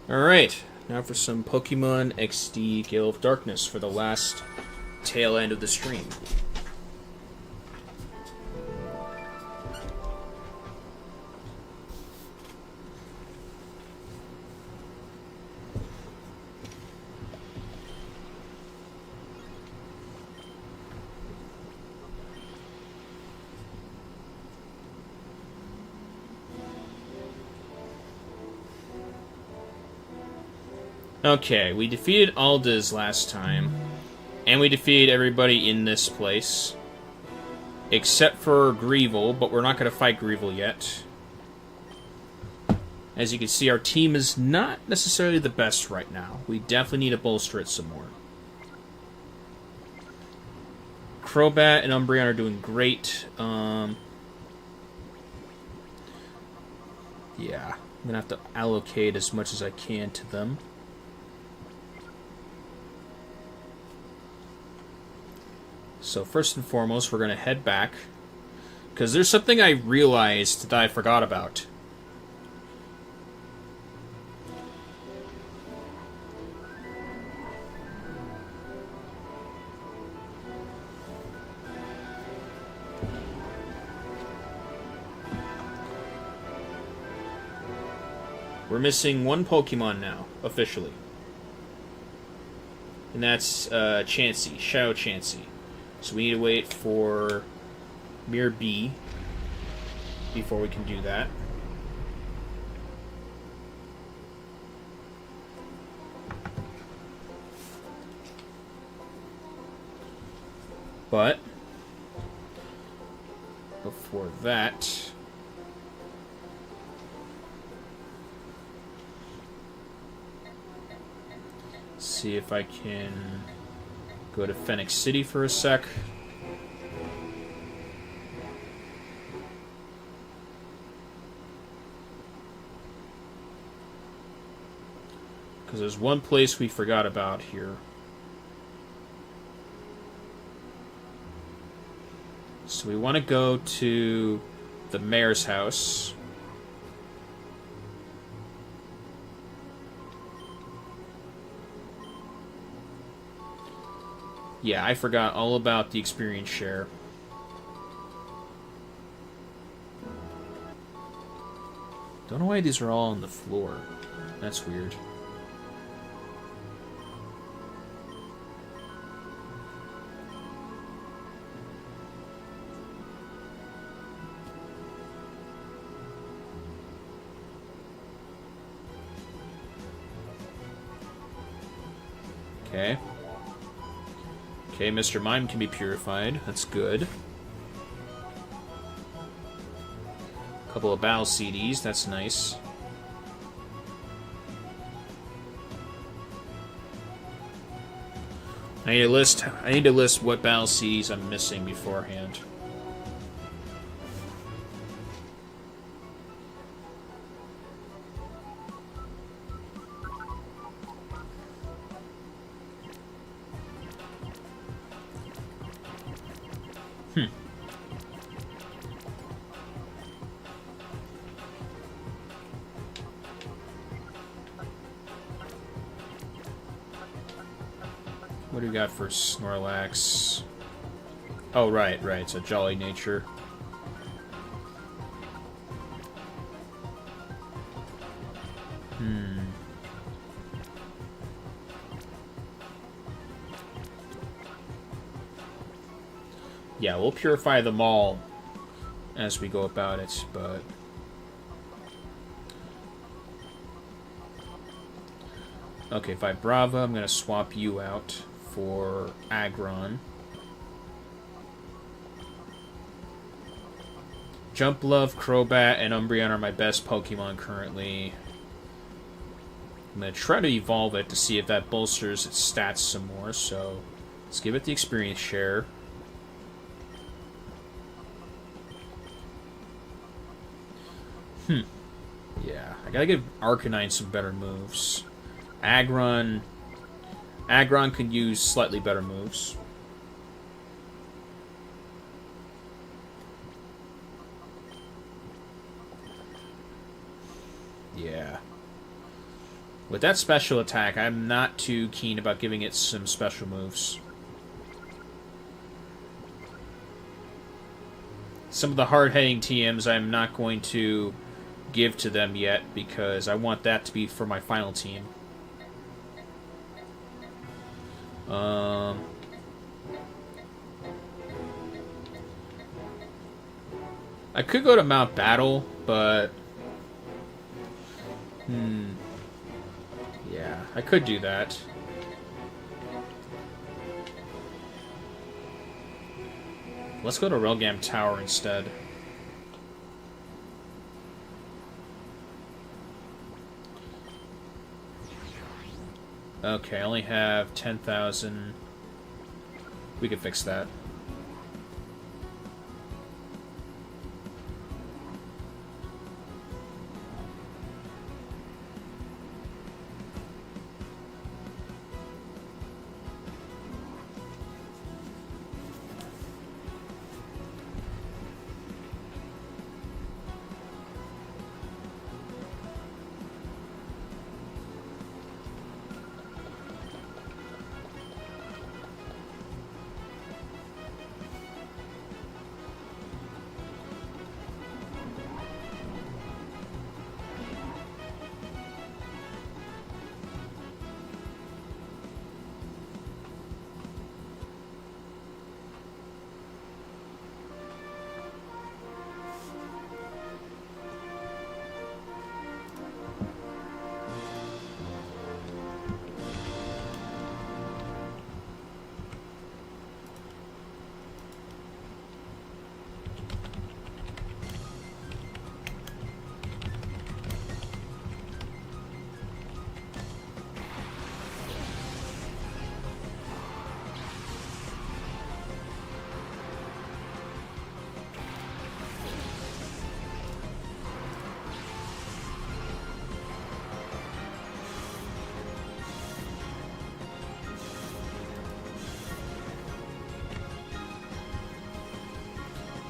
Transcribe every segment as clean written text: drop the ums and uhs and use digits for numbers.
Alright, now for some Pokemon XD Gale of Darkness for the last tail end of the stream. Okay, we defeated Aldez last time, and we defeated everybody in this place, except for Greevil, but we're not going to fight Greevil yet. As you can see, our team is not necessarily the best right now. We definitely need to bolster it some more. Crobat and Umbreon are doing great. Yeah, I'm going to have to allocate as much as I can to them. So first and foremost, we're going to head back, because there's something I realized that I forgot about. We're missing one Pokemon now, officially. And that's Chansey, Shadow Chansey. So we need to wait for Mirror B before we can do that. But before that, see if I can go to Phoenix City for a sec. Because there's one place we forgot about here. So we want to go to the mayor's house. Yeah, I forgot all about the experience share. Don't know why these are all on the floor. That's weird. Okay. Okay, Mr. Mime can be purified. That's good. A couple of battle CDs. That's nice. I need to list what battle CDs I'm missing beforehand. What do we got for Snorlax? Oh, right. It's a Jolly Nature. Yeah, we'll purify them all as we go about it, but... Okay, Vibrava, I'm going to swap you out for Aggron. Jumplove, Crobat, and Umbreon are my best Pokemon currently. I'm going to try to evolve it to see if that bolsters its stats some more, so let's give it the experience share. Yeah, I gotta give Arcanine some better moves. Aggron could use slightly better moves. Yeah. With that special attack, I'm not too keen about giving it some special moves. Some of the hard-hitting TMs I'm not going to give to them yet, because I want that to be for my final team. I could go to Mount Battle, but... Yeah, I could do that. Let's go to Relgam Tower instead. Okay, I only have 10,000. We could fix that.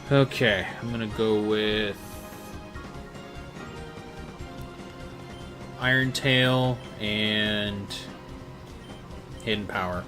Okay, I'm gonna go with Iron Tail and Hidden Power.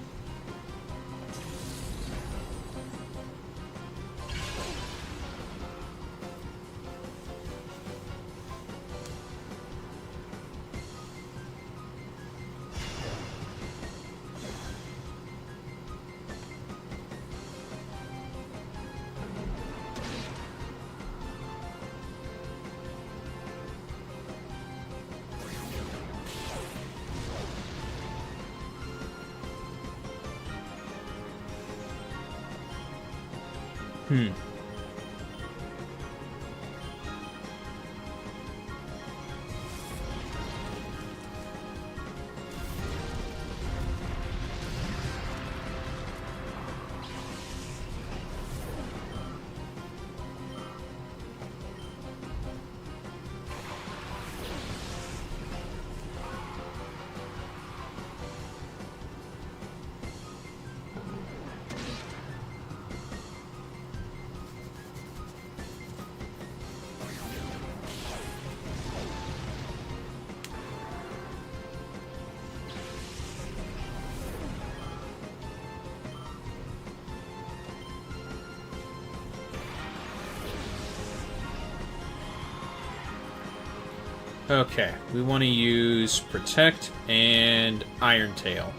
Okay, we want to use Protect and Iron Tail.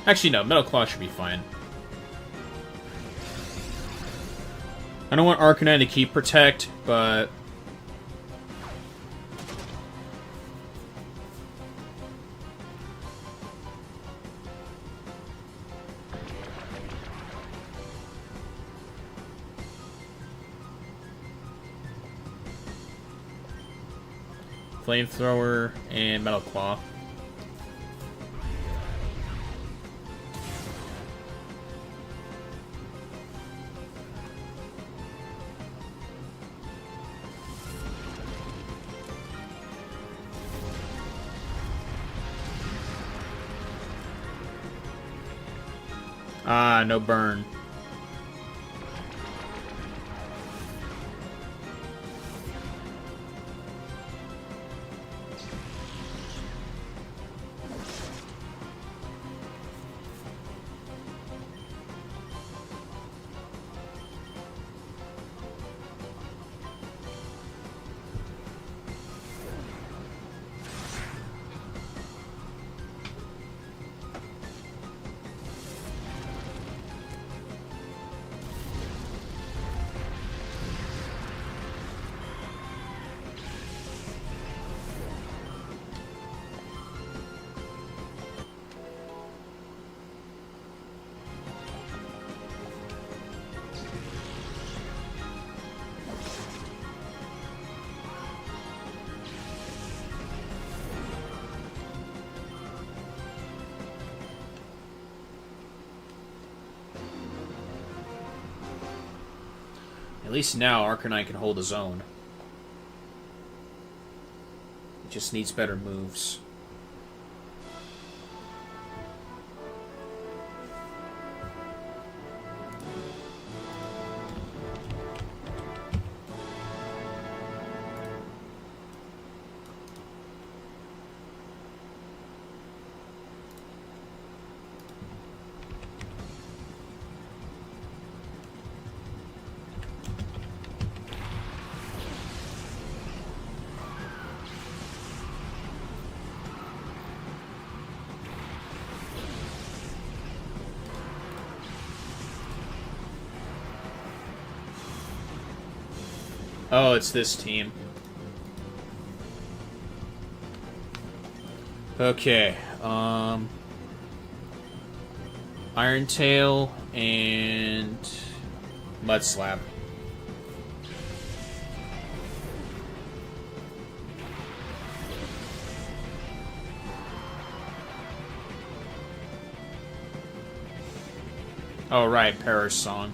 Actually, no, Metal Claw should be fine. I don't want Arcanine to keep Protect, but... Flamethrower and Metal Claw. Ah, no burn. least now Arcanine can hold his own. He just needs better moves. Oh, it's this team. Okay, Iron Tail and Mud Slap. Oh, right, Perish Song.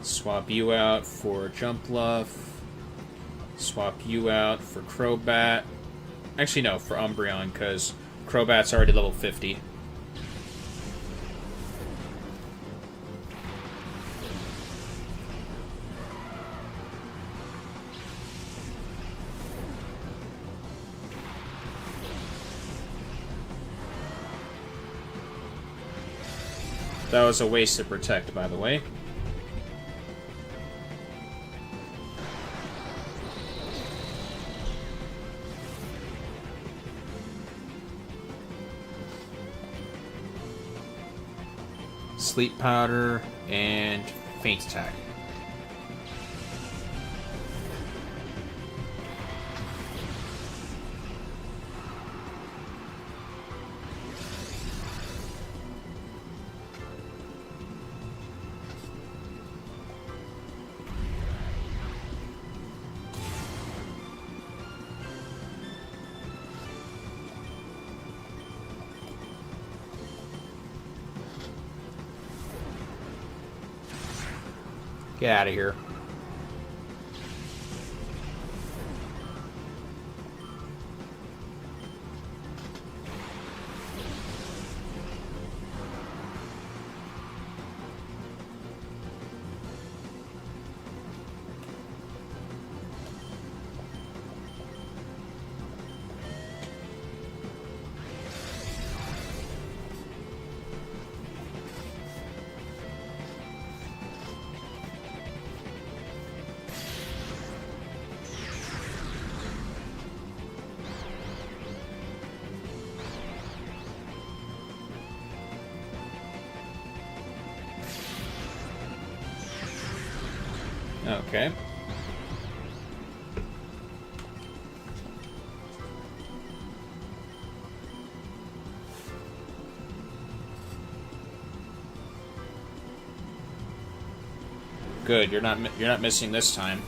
Swap you out for Jumpluff. Swap you out for Crobat. Actually, no, for Umbreon, because Crobat's already level 50. That was a waste to protect, by the way. Sleep Powder and Faint Attack. Get out of here. Okay. Good, you're not missing this time.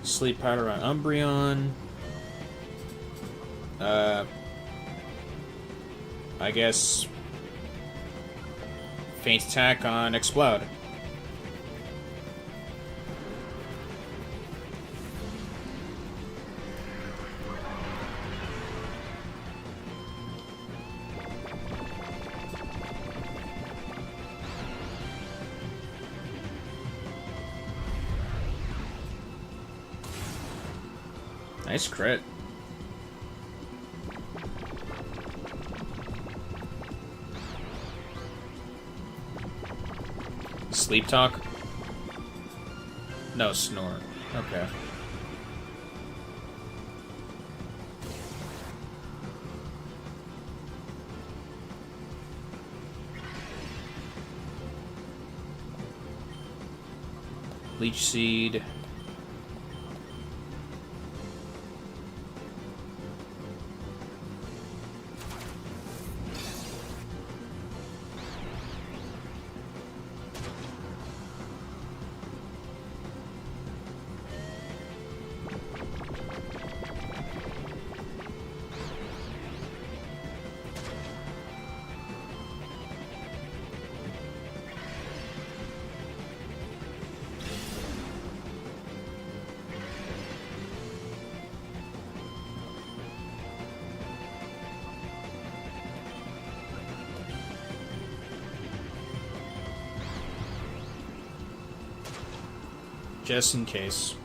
Sleep Powder on Umbreon. I guess Faint Attack on Explode. Nice crit. Sleep talk? No, snore. Okay. Leech Seed. Just in case.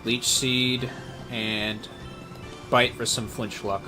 Leech Seed, and Bite for some flinch luck.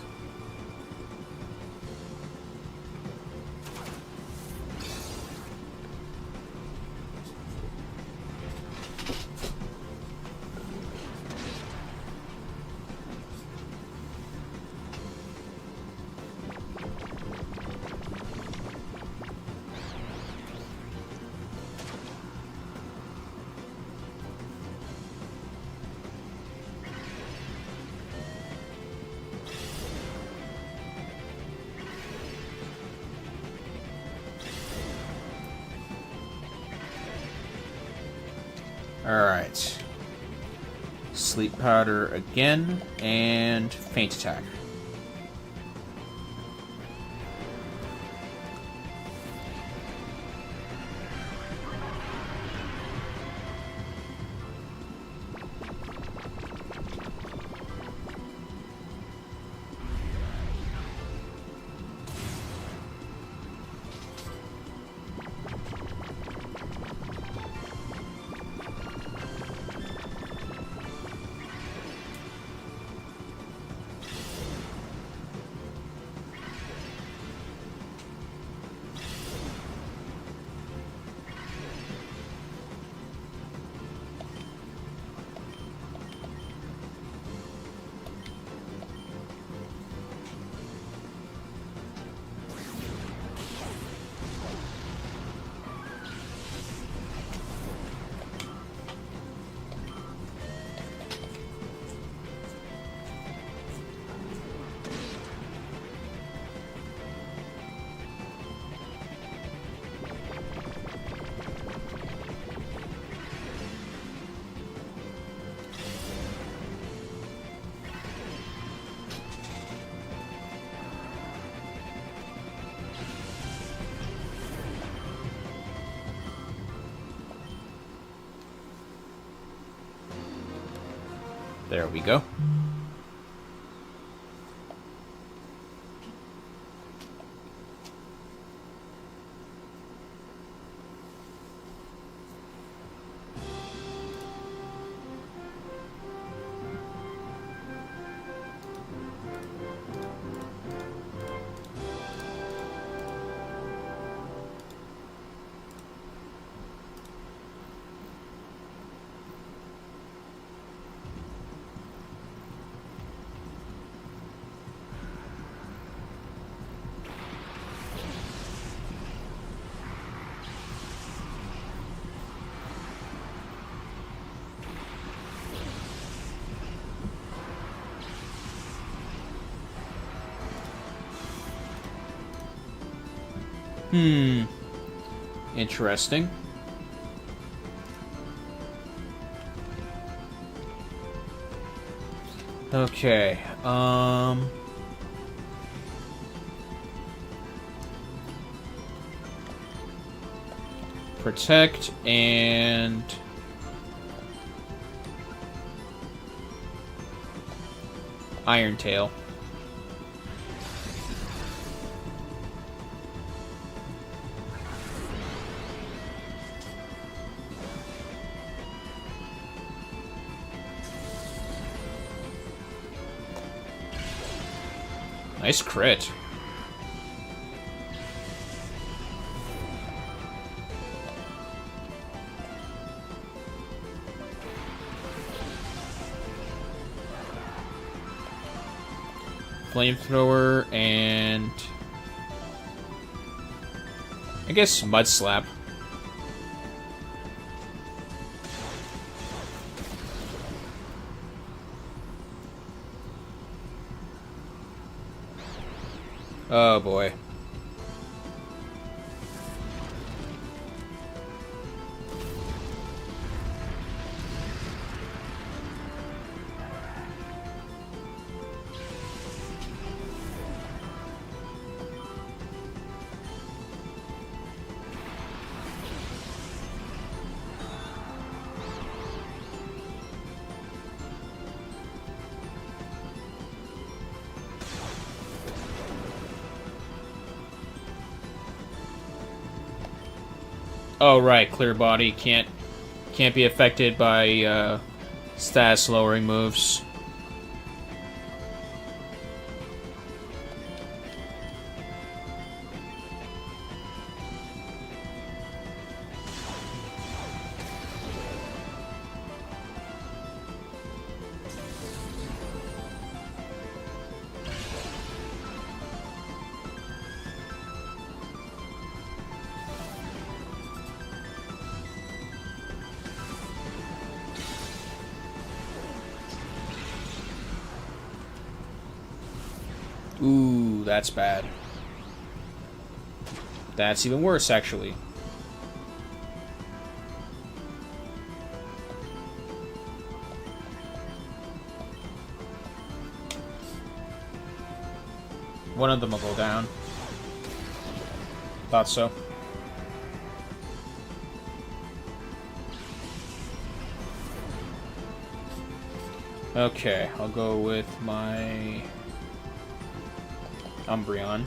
Alright. Sleep Powder again, and Faint Attack. There we go. Interesting. Okay, protect and Iron Tail. Nice crit. Flamethrower and I guess Mud Slap. Oh boy. Oh right, clear body can't be affected by status lowering moves. Ooh, that's bad. That's even worse, actually. One of them will go down. Thought so. Okay, I'll go with my Umbreon.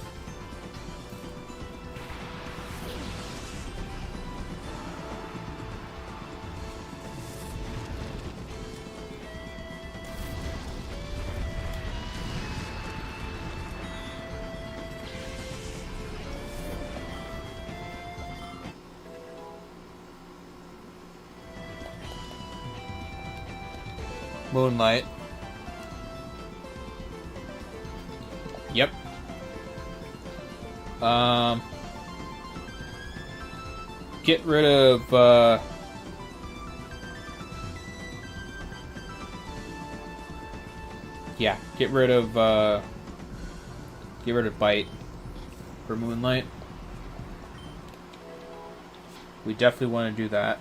Moonlight. Yep. Get rid of, yeah, get rid of Bite for Moonlight. We definitely want to do that.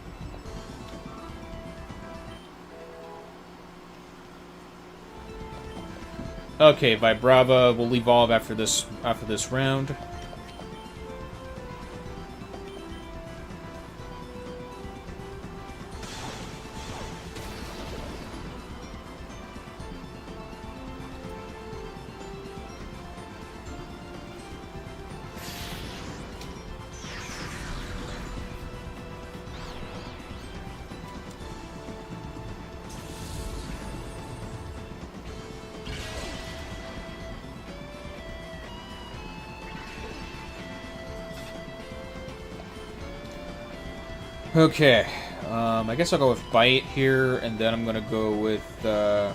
Okay, Vibrava will evolve after this round. Okay, I guess I'll go with Bite here, and then I'm gonna go with, I'll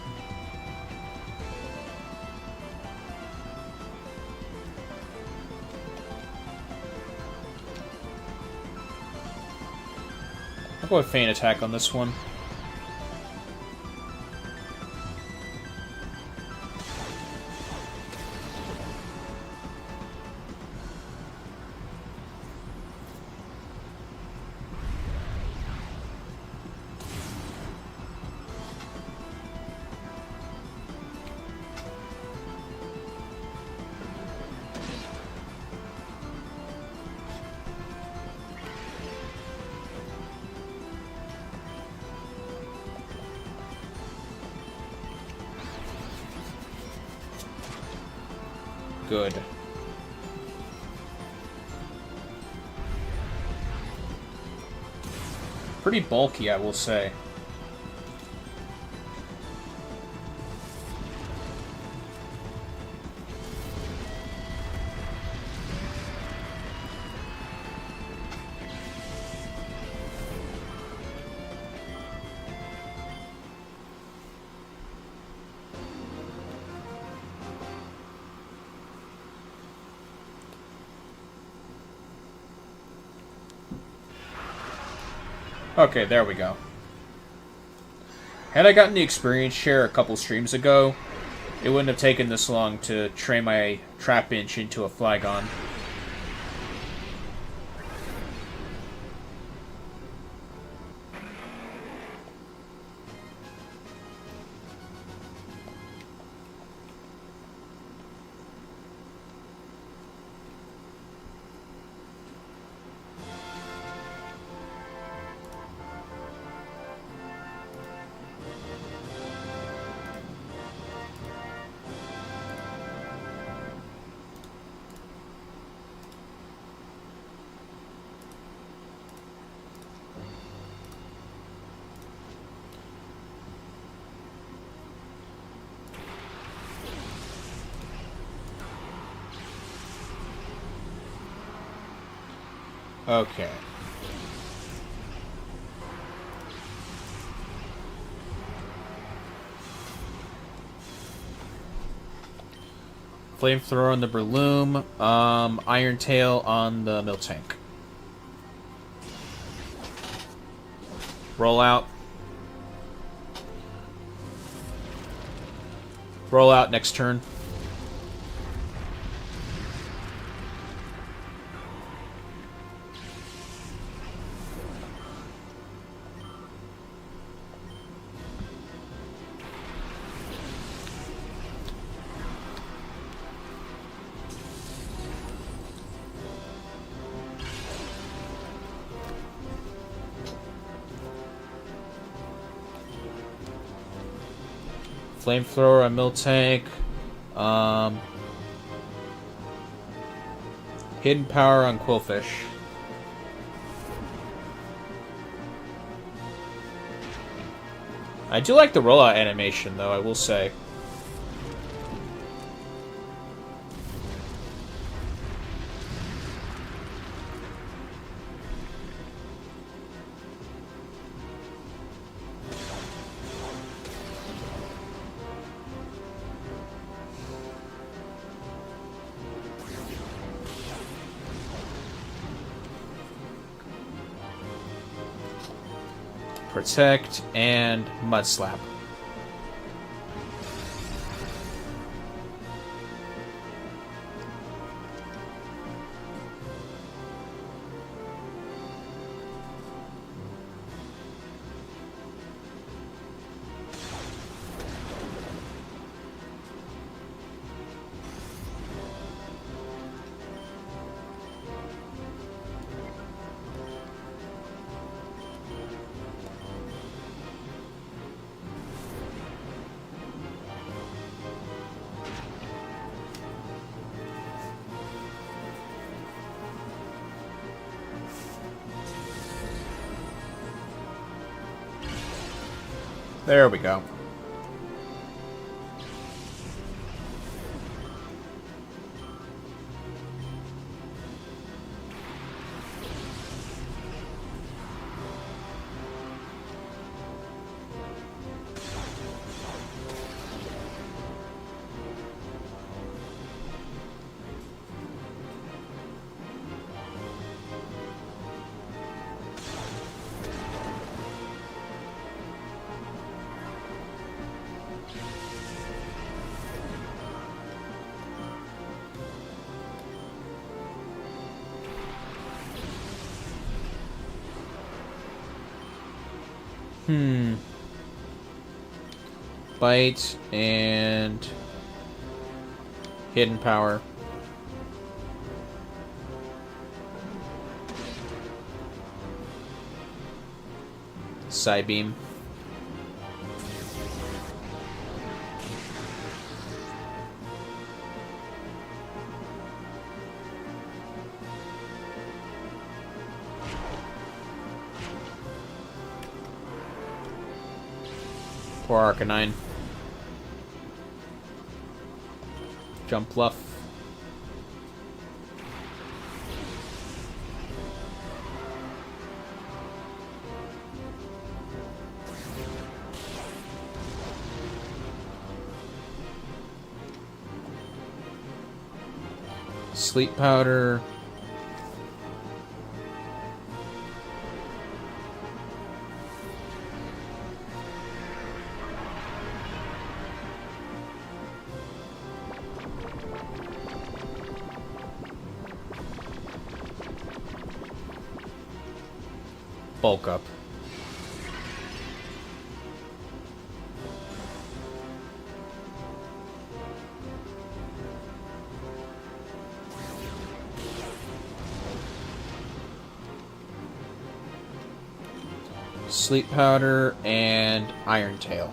go with Feint Attack on this one. good. Pretty bulky, I will say. Okay, there we go. Had I gotten the experience share a couple streams ago, it wouldn't have taken this long to train my Trapinch into a Flygon. Okay. Flamethrower on the Breloom, Iron Tail on the Miltank. Roll out. Roll out next turn. Flamethrower on Miltank. Hidden Power on Quillfish. I do like the rollout animation, though, I will say. Protect, and Mud Slap. There we go. Bite and Hidden Power. Psybeam. Poor Arcanine. Jump Bluff. Sleep Powder. Bulk Up. Sleep Powder and Iron Tail.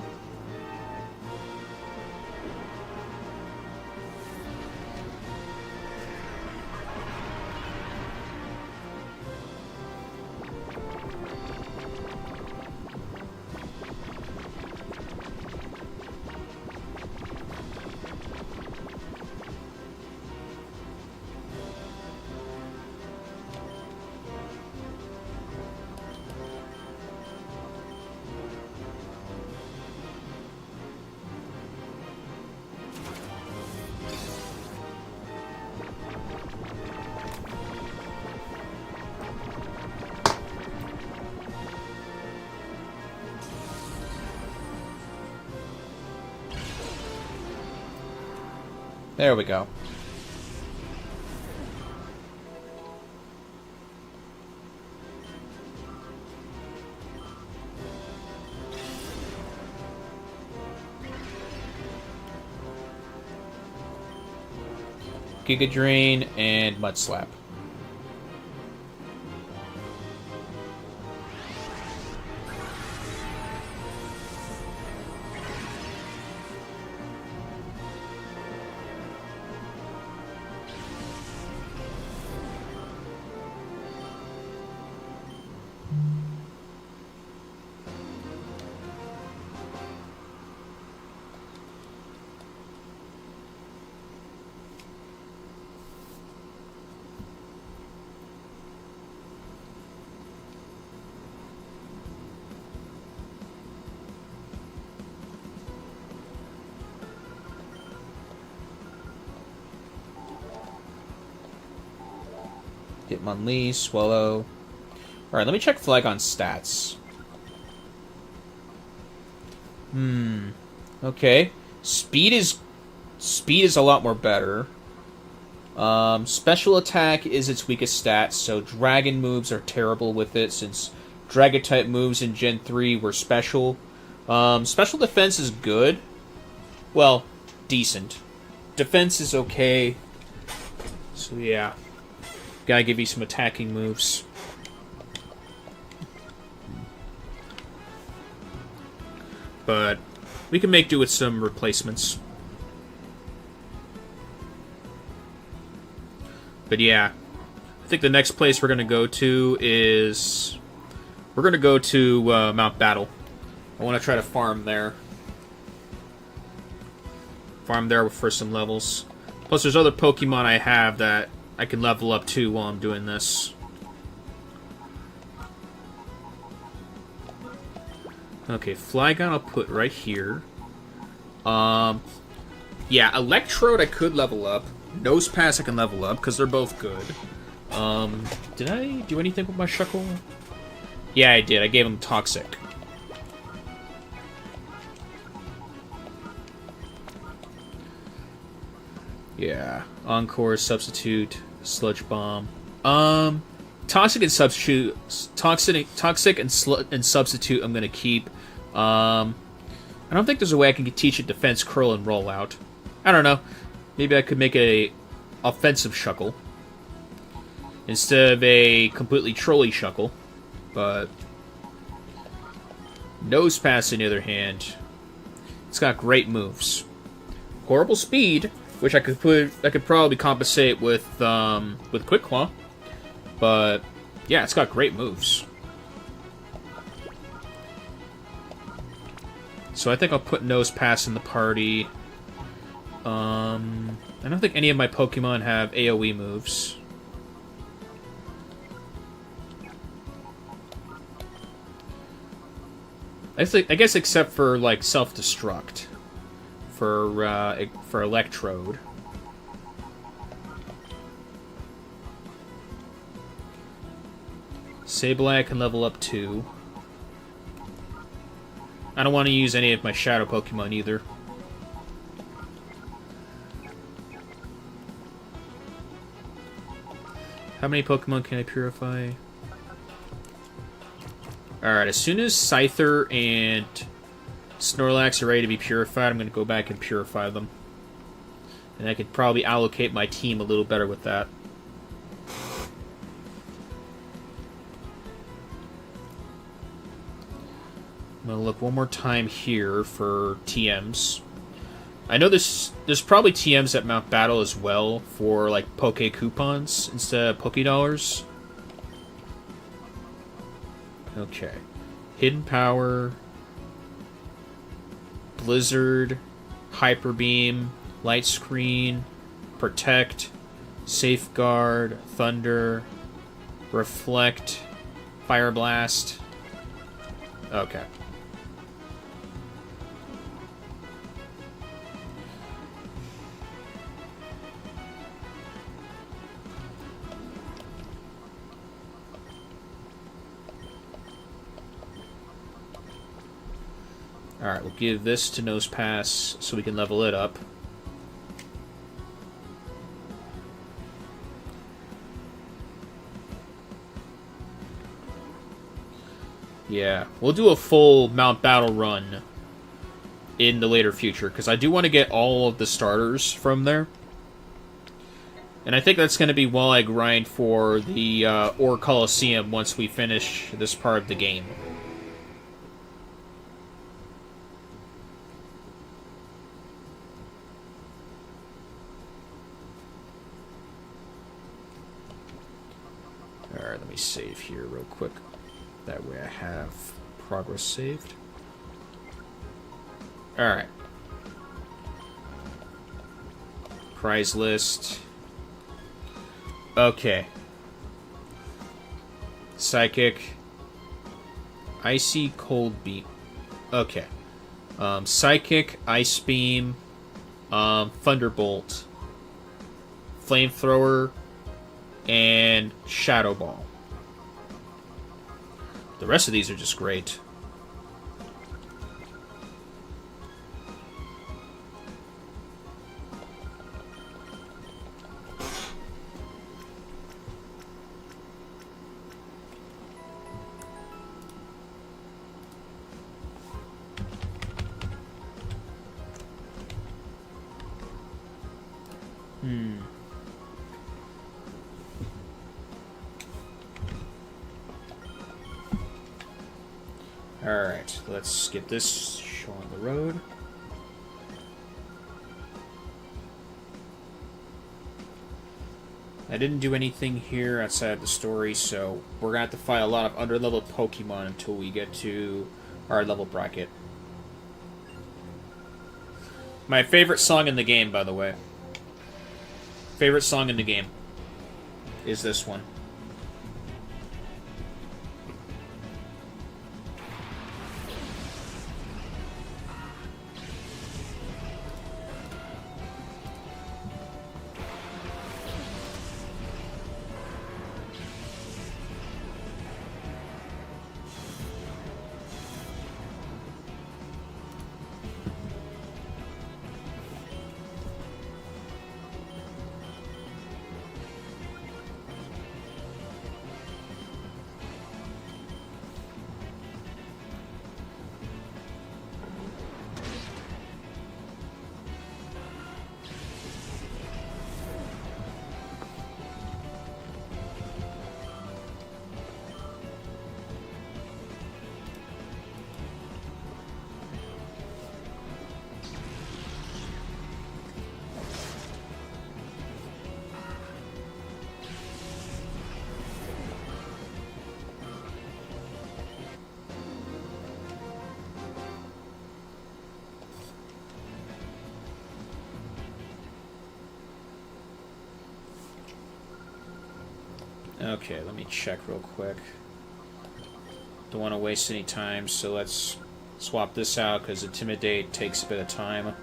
There we go. Giga Drain and Mud Slap. Hitmonlee, Swallow. Alright, let me check Flygon's stats. Okay. Speed is a lot more better. Special attack is its weakest stat, so dragon moves are terrible with it, since dragon type moves in Gen 3 were special. Special defense is good. Well, decent. Defense is okay. So yeah. Gotta give you some attacking moves. But we can make do with some replacements. But yeah, I think the next place we're going to go to is... We're going to go to Mount Battle. I want to try to farm there. Farm there for some levels. Plus there's other Pokemon I have that I can level up too while I'm doing this. Okay, Flygon I'll put right here. Yeah, Electrode I could level up. Nosepass I can level up, because they're both good. Did I do anything with my Shuckle? Yeah, I did. I gave him Toxic. Yeah. Encore, Substitute, Sludge Bomb. Toxic and Substitute. Toxic and Substitute I'm going to keep. I don't think there's a way I can teach it Defense, Curl, and Rollout. I don't know. Maybe I could make a offensive Shuckle instead of a completely trolly Shuckle. But Nosepass, on the other hand, it's got great moves. Horrible speed, which I could probably compensate with Quick Claw. But yeah, it's got great moves. So I think I'll put Nosepass in the party. I don't think any of my Pokemon have AoE moves. I guess except for, like, Self-Destruct. For Electrode. Sableye can level up 2. I don't want to use any of my Shadow Pokemon either. How many Pokemon can I purify? Alright, as soon as Scyther and Snorlax are ready to be purified, I'm going to go back and purify them. And I could probably allocate my team a little better with that. I'm going to look one more time here for TMs. I know there's probably TMs at Mount Battle as well for, like, Poke Coupons instead of Poke Dollars. Okay. Hidden Power, Blizzard, Hyper Beam, Light Screen, Protect, Safeguard, Thunder, Reflect, Fire Blast. Okay. Alright, we'll give this to Nosepass so we can level it up. Yeah, we'll do a full Mount Battle run in the later future, because I do want to get all of the starters from there. And I think that's going to be while I grind for the Ore Coliseum once we finish this part of the game. Alright, let me save here real quick. That way I have progress saved. Alright. Prize list. Okay. Psychic. Icy Cold Beam. Okay. Psychic, Ice Beam, Thunderbolt, Flamethrower, and Shadow Ball. The rest of these are just great. Alright, let's get this show on the road. I didn't do anything here outside of the story, so we're going to have to fight a lot of underleveled Pokemon until we get to our level bracket. My favorite song in the game, by the way. Favorite song in the game is this one. Okay, let me check real quick. Don't want to waste any time, so let's swap this out, because Intimidate takes a bit of time.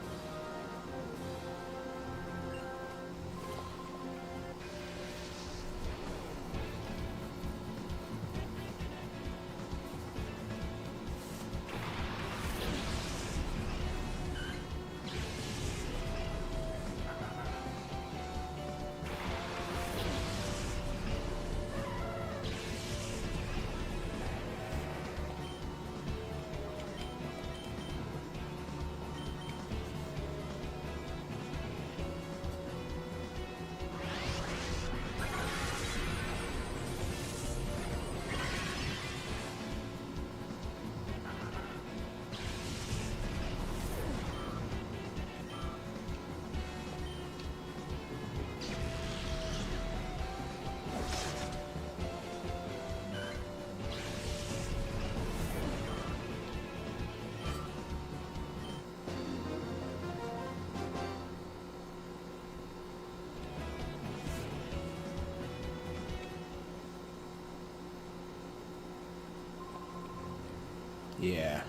Yeah.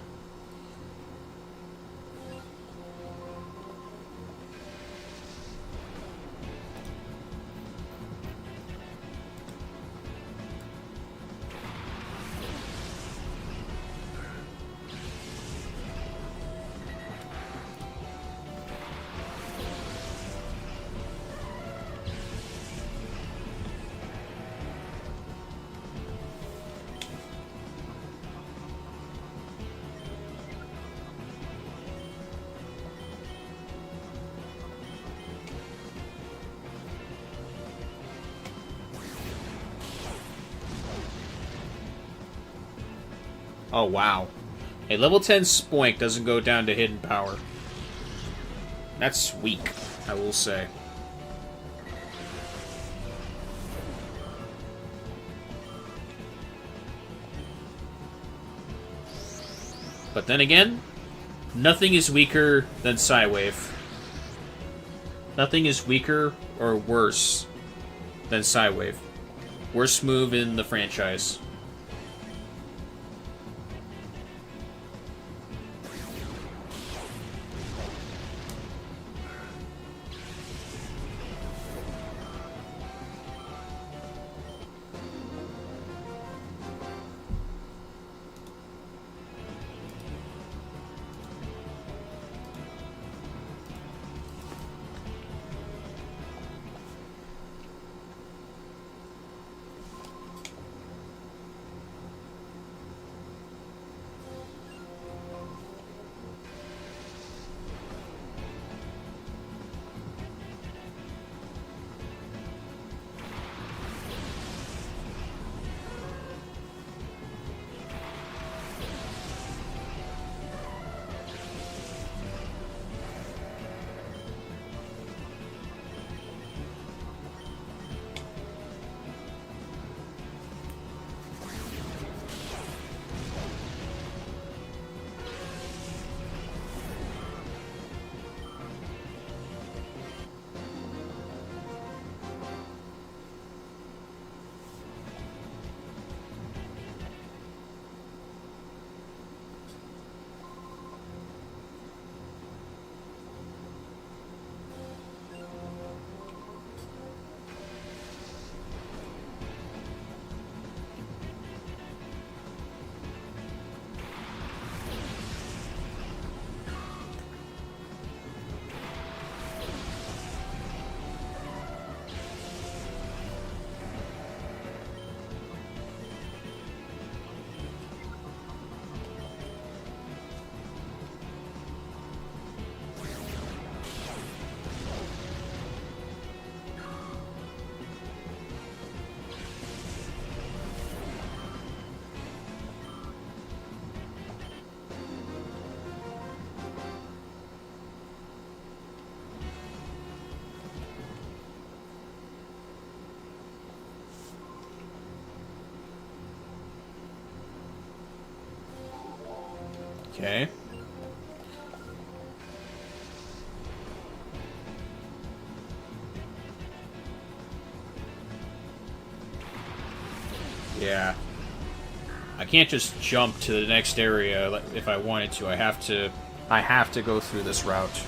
Oh, wow. A level 10 Spoink doesn't go down to hidden power. That's weak, I will say. But then again, nothing is weaker than Psywave. Nothing is weaker or worse than Psywave. Worst move in the franchise. Okay. Yeah. I can't just jump to the next area if I wanted to. I have to go through this route.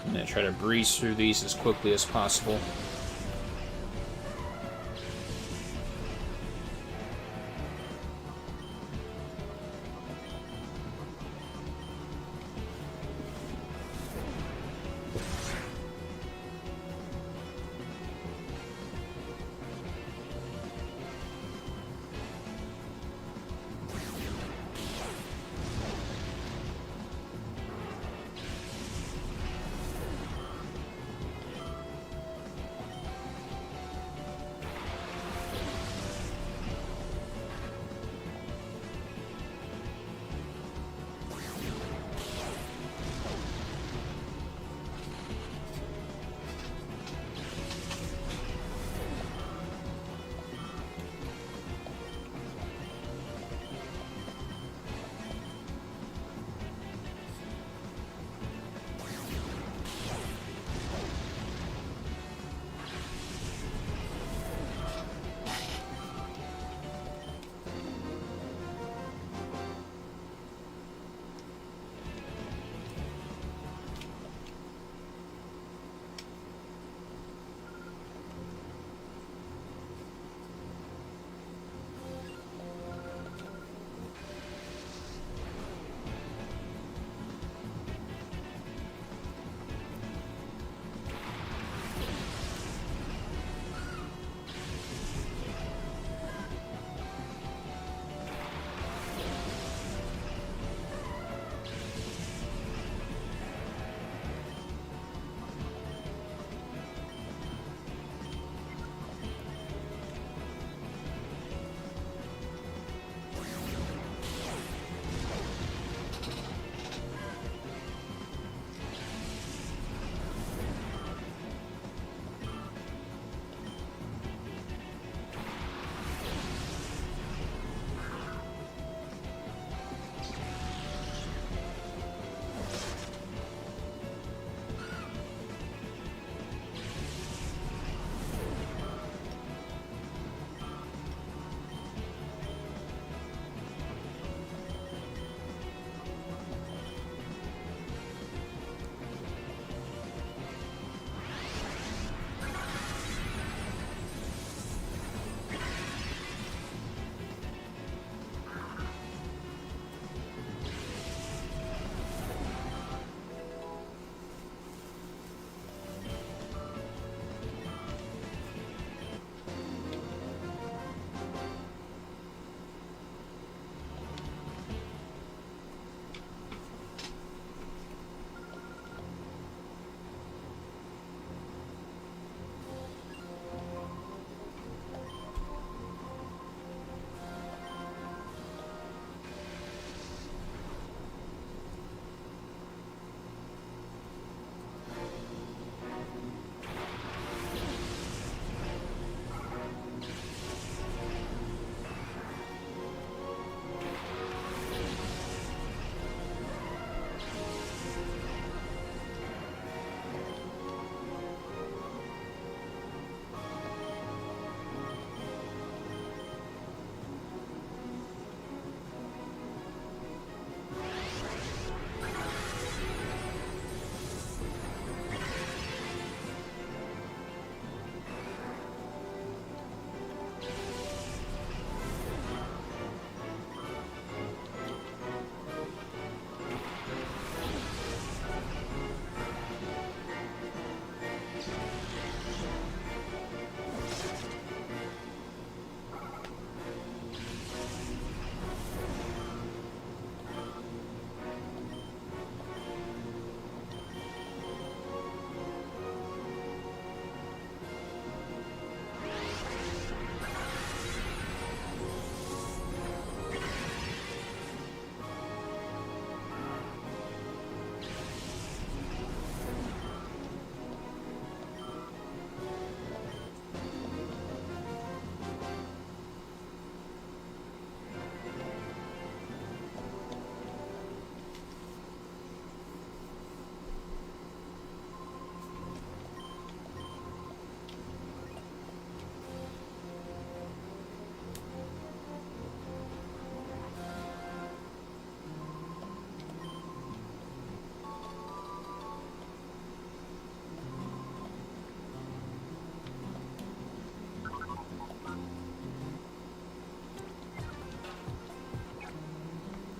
I'm going to try to breeze through these as quickly as possible.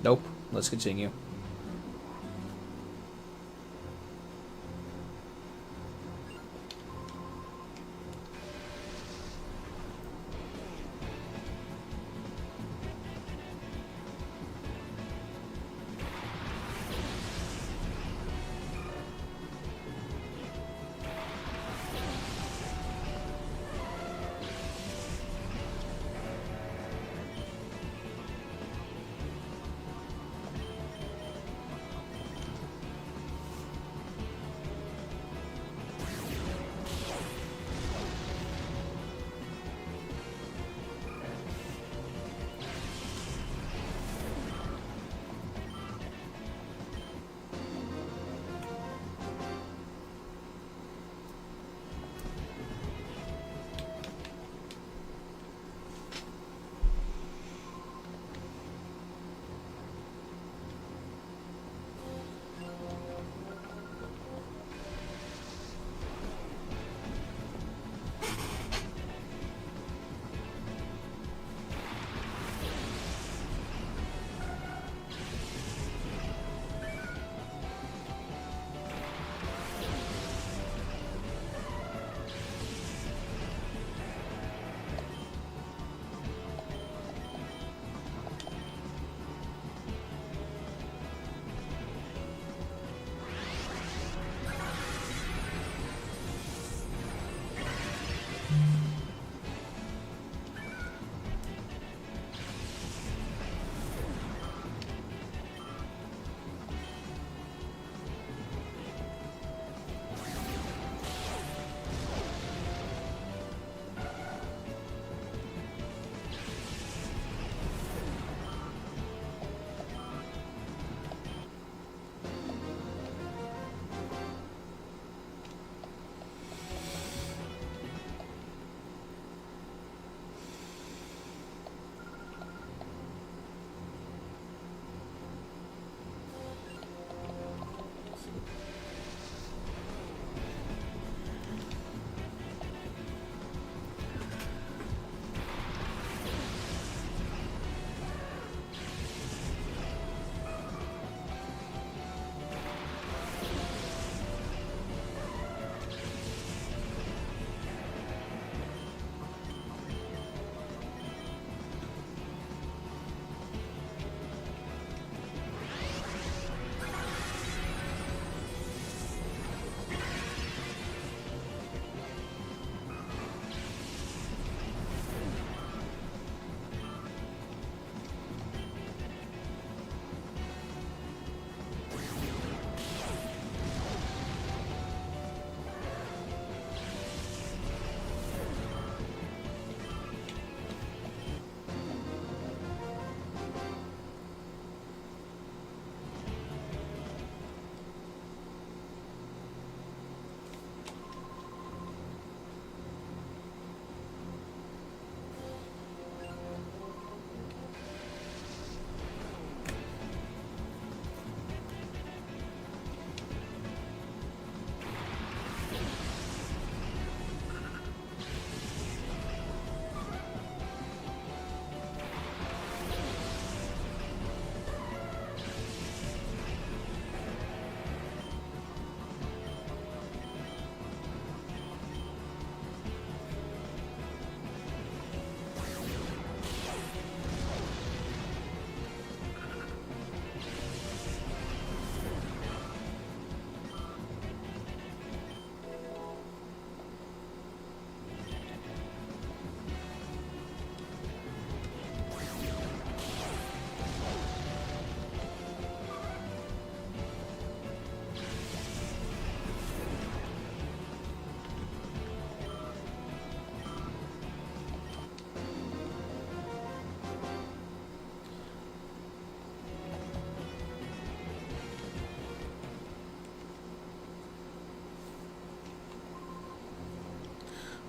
Nope. Let's continue.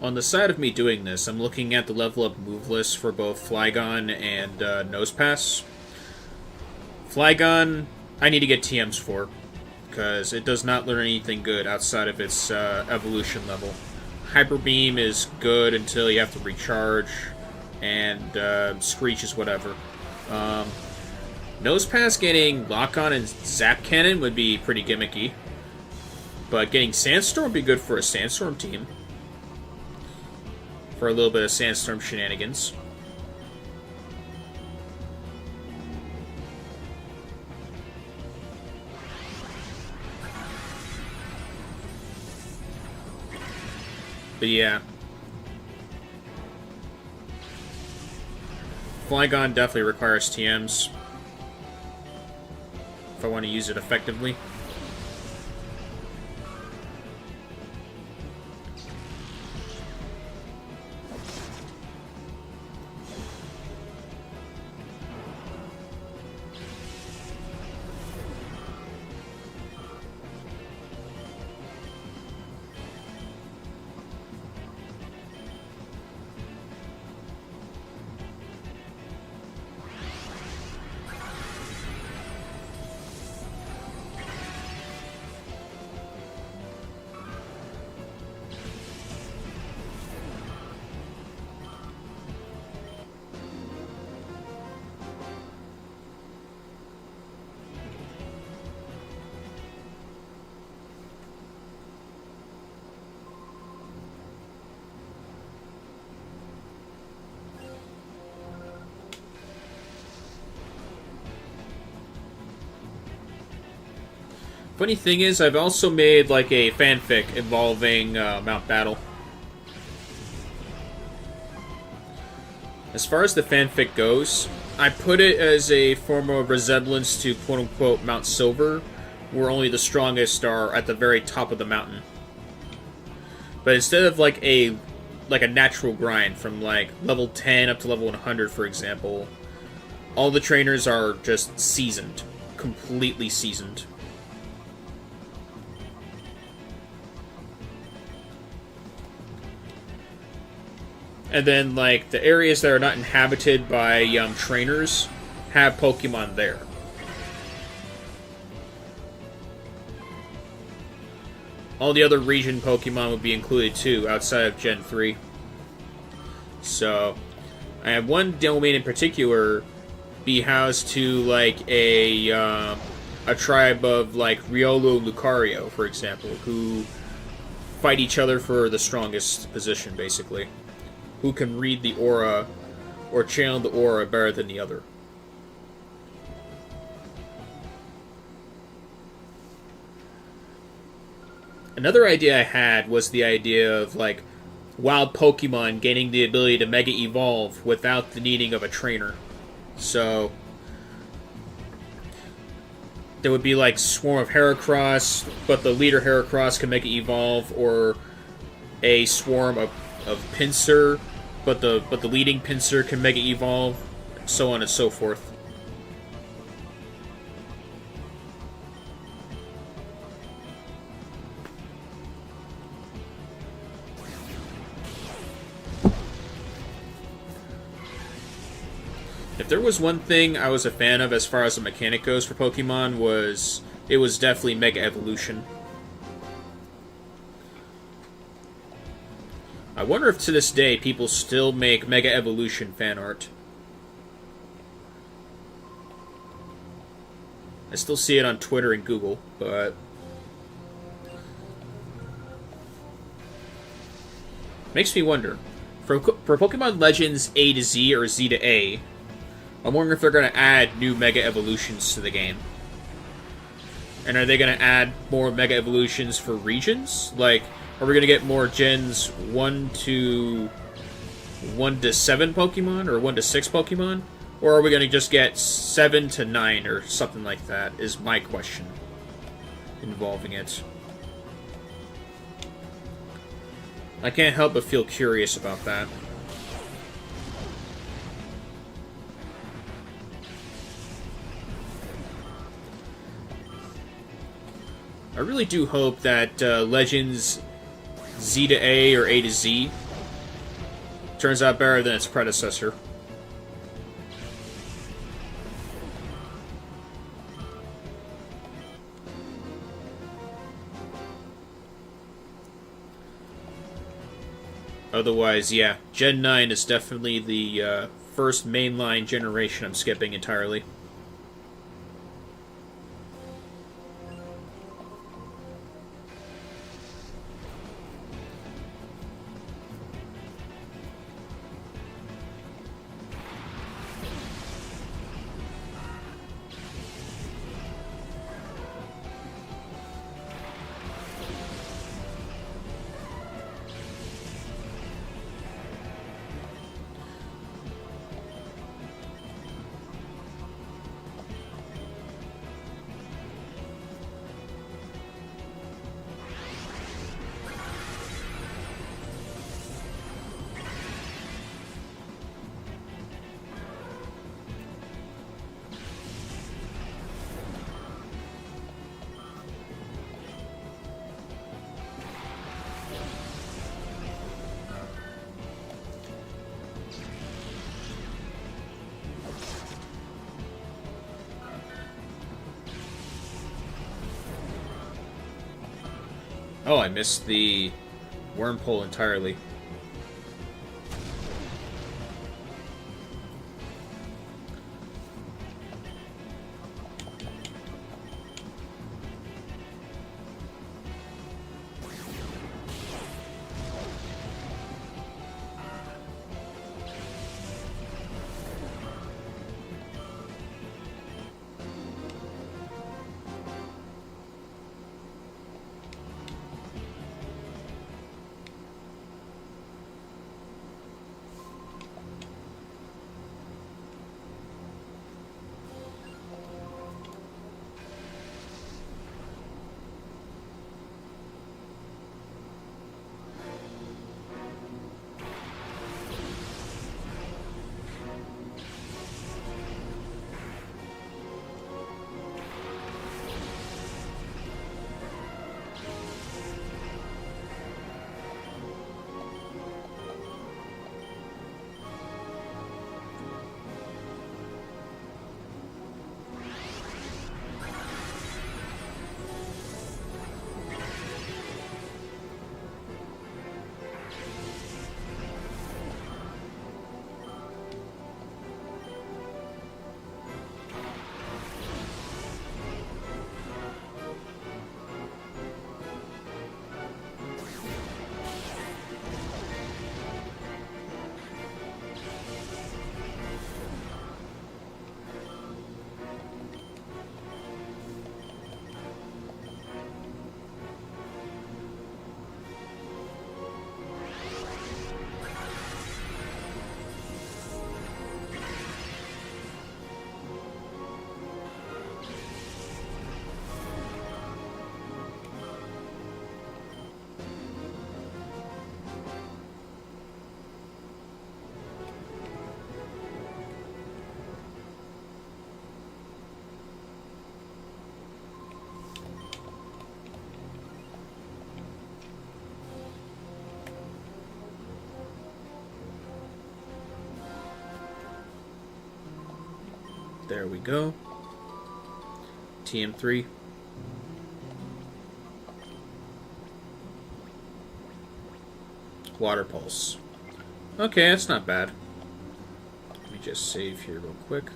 On the side of me doing this, I'm looking at the level up move list for both Flygon and Nosepass. Flygon, I need to get TMs for, because it does not learn anything good outside of its evolution level. Hyper Beam is good until you have to recharge, and Screech is whatever. Nosepass getting Lock-On and Zap Cannon would be pretty gimmicky. But getting Sandstorm would be good for a Sandstorm team. For a little bit of Sandstorm shenanigans. But yeah. Flygon definitely requires TMs. If I want to use it effectively. Funny thing is, I've also made like a fanfic involving Mount Battle. As far as the fanfic goes, I put it as a form of resemblance to quote-unquote Mount Silver, where only the strongest are at the very top of the mountain. But instead of like a natural grind from like level 10 up to level 100, for example, all the trainers are just seasoned. Completely seasoned. And then, like, the areas that are not inhabited by trainers have Pokemon there. All the other region Pokemon would be included, too, outside of Gen 3. So, I have one domain in particular be housed to, like, a tribe of, like, Riolo Lucario, for example, who fight each other for the strongest position, basically. Who can read the aura or channel the aura better than the other. Another idea I had was the idea of, like, wild Pokemon gaining the ability to Mega Evolve without the needing of a trainer. So, there would be, like, Swarm of Heracross, but the leader Heracross can Mega Evolve, or a Swarm of Pinsir, but the leading Pinsir can Mega Evolve, so on and so forth. If there was one thing I was a fan of as far as the mechanic goes for Pokemon, it was definitely Mega Evolution. I wonder if to this day people still make Mega Evolution fan art. I still see it on Twitter and Google, but makes me wonder. For Pokemon Legends A to Z or Z to A, I'm wondering if they're going to add new Mega Evolutions to the game. And are they going to add more Mega Evolutions for regions? Like, are we going to get more Gens 1 to 7 Pokemon, or 1 to 6 Pokemon? Or are we going to just get 7 to 9, or something like that, is my question involving it. I can't help but feel curious about that. I really do hope that Legends Z to A or A to Z turns out better than its predecessor. Otherwise, yeah, Gen 9 is definitely the first mainline generation I'm skipping entirely. Oh, I missed the worm pole entirely. There we go. TM3. Water pulse. Okay, that's not bad. Let me just save here real quick.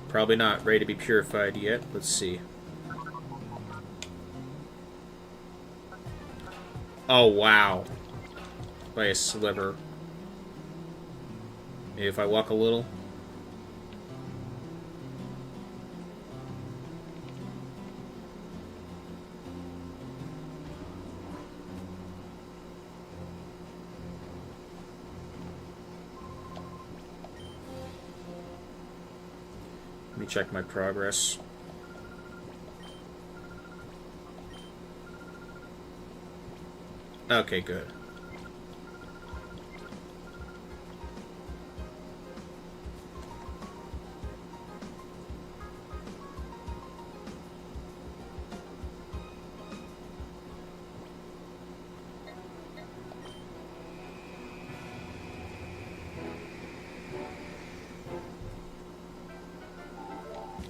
Probably not ready to be purified yet. Let's see. Oh, wow. By a sliver. Maybe if I walk a little. Let me check my progress. Okay, good.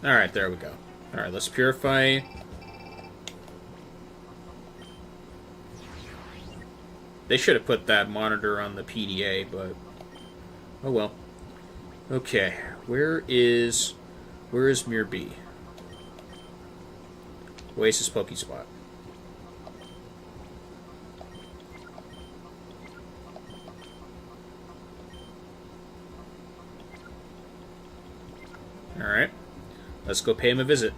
Alright, there we go. Alright, let's purify. They should have put that monitor on the PDA, but oh well. Okay, where is Mirror B? Oasis Pokespot. Alright. Let's go pay him a visit.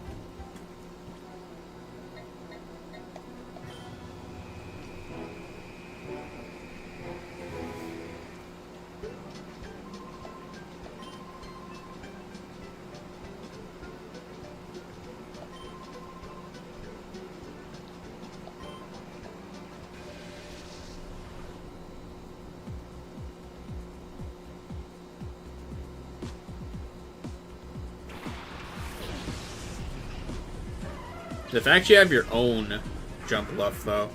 The fact you have your own jump left, though.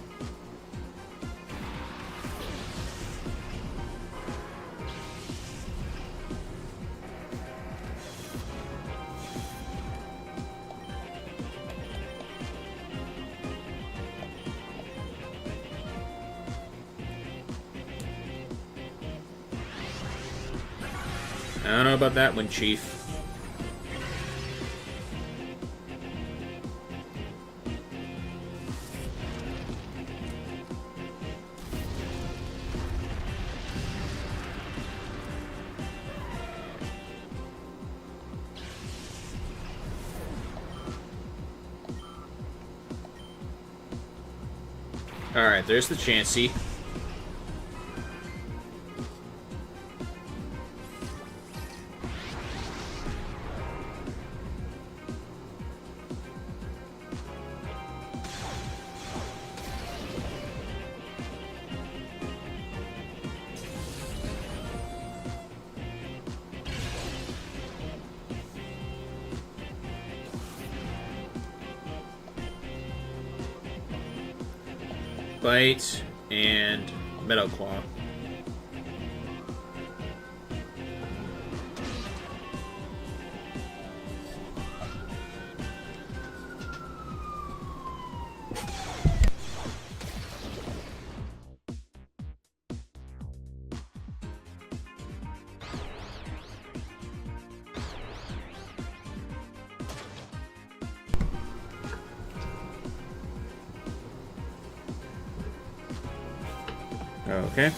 I don't know about that one, Chief. Alright, there's the Chansey. Bite and Metal Claw. Okay.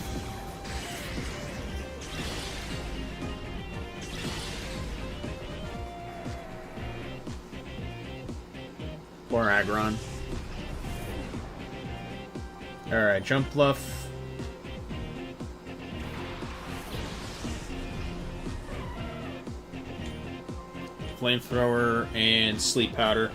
Or Aggron. Alright, Jump Bluff. Flamethrower and Sleep Powder.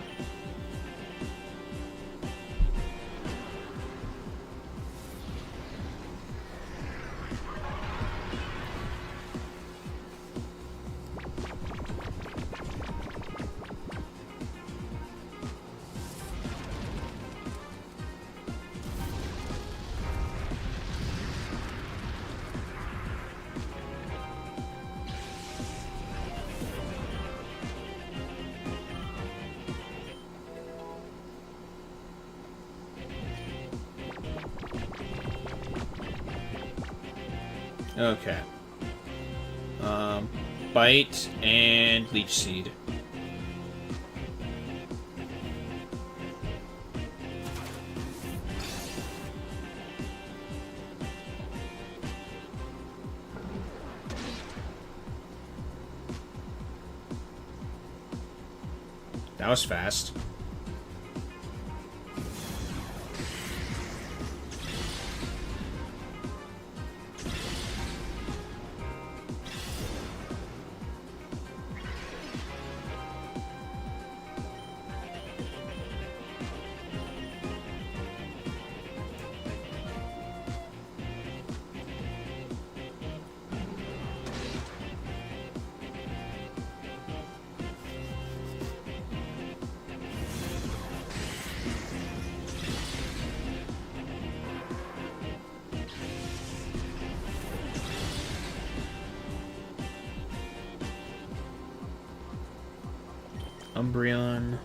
Okay. Bite and Leech Seed. That was fast. Umbreon.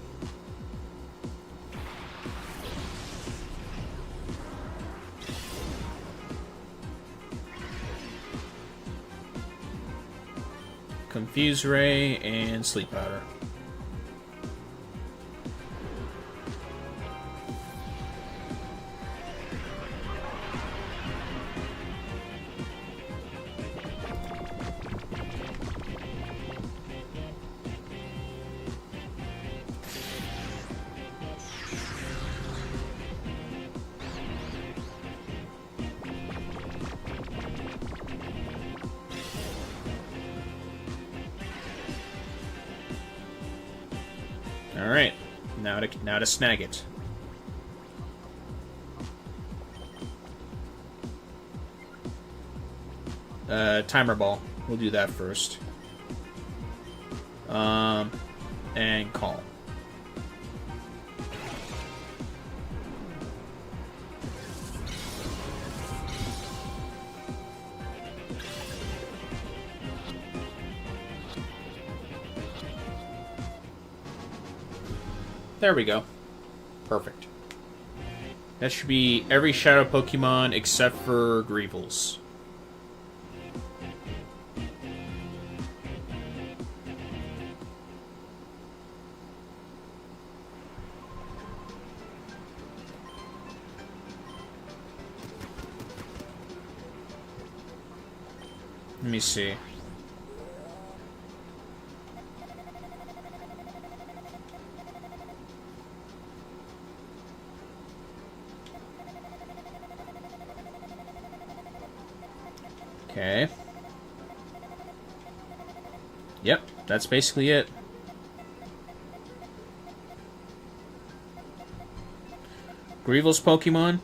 Confuse Ray and Sleep Powder. Alright, now to snag it. Timer Ball. We'll do that first. And Calm. There we go. Perfect. That should be every Shadow Pokemon except for Greevils. Let me see. Okay. Yep, that's basically it. Greevil's Pokemon,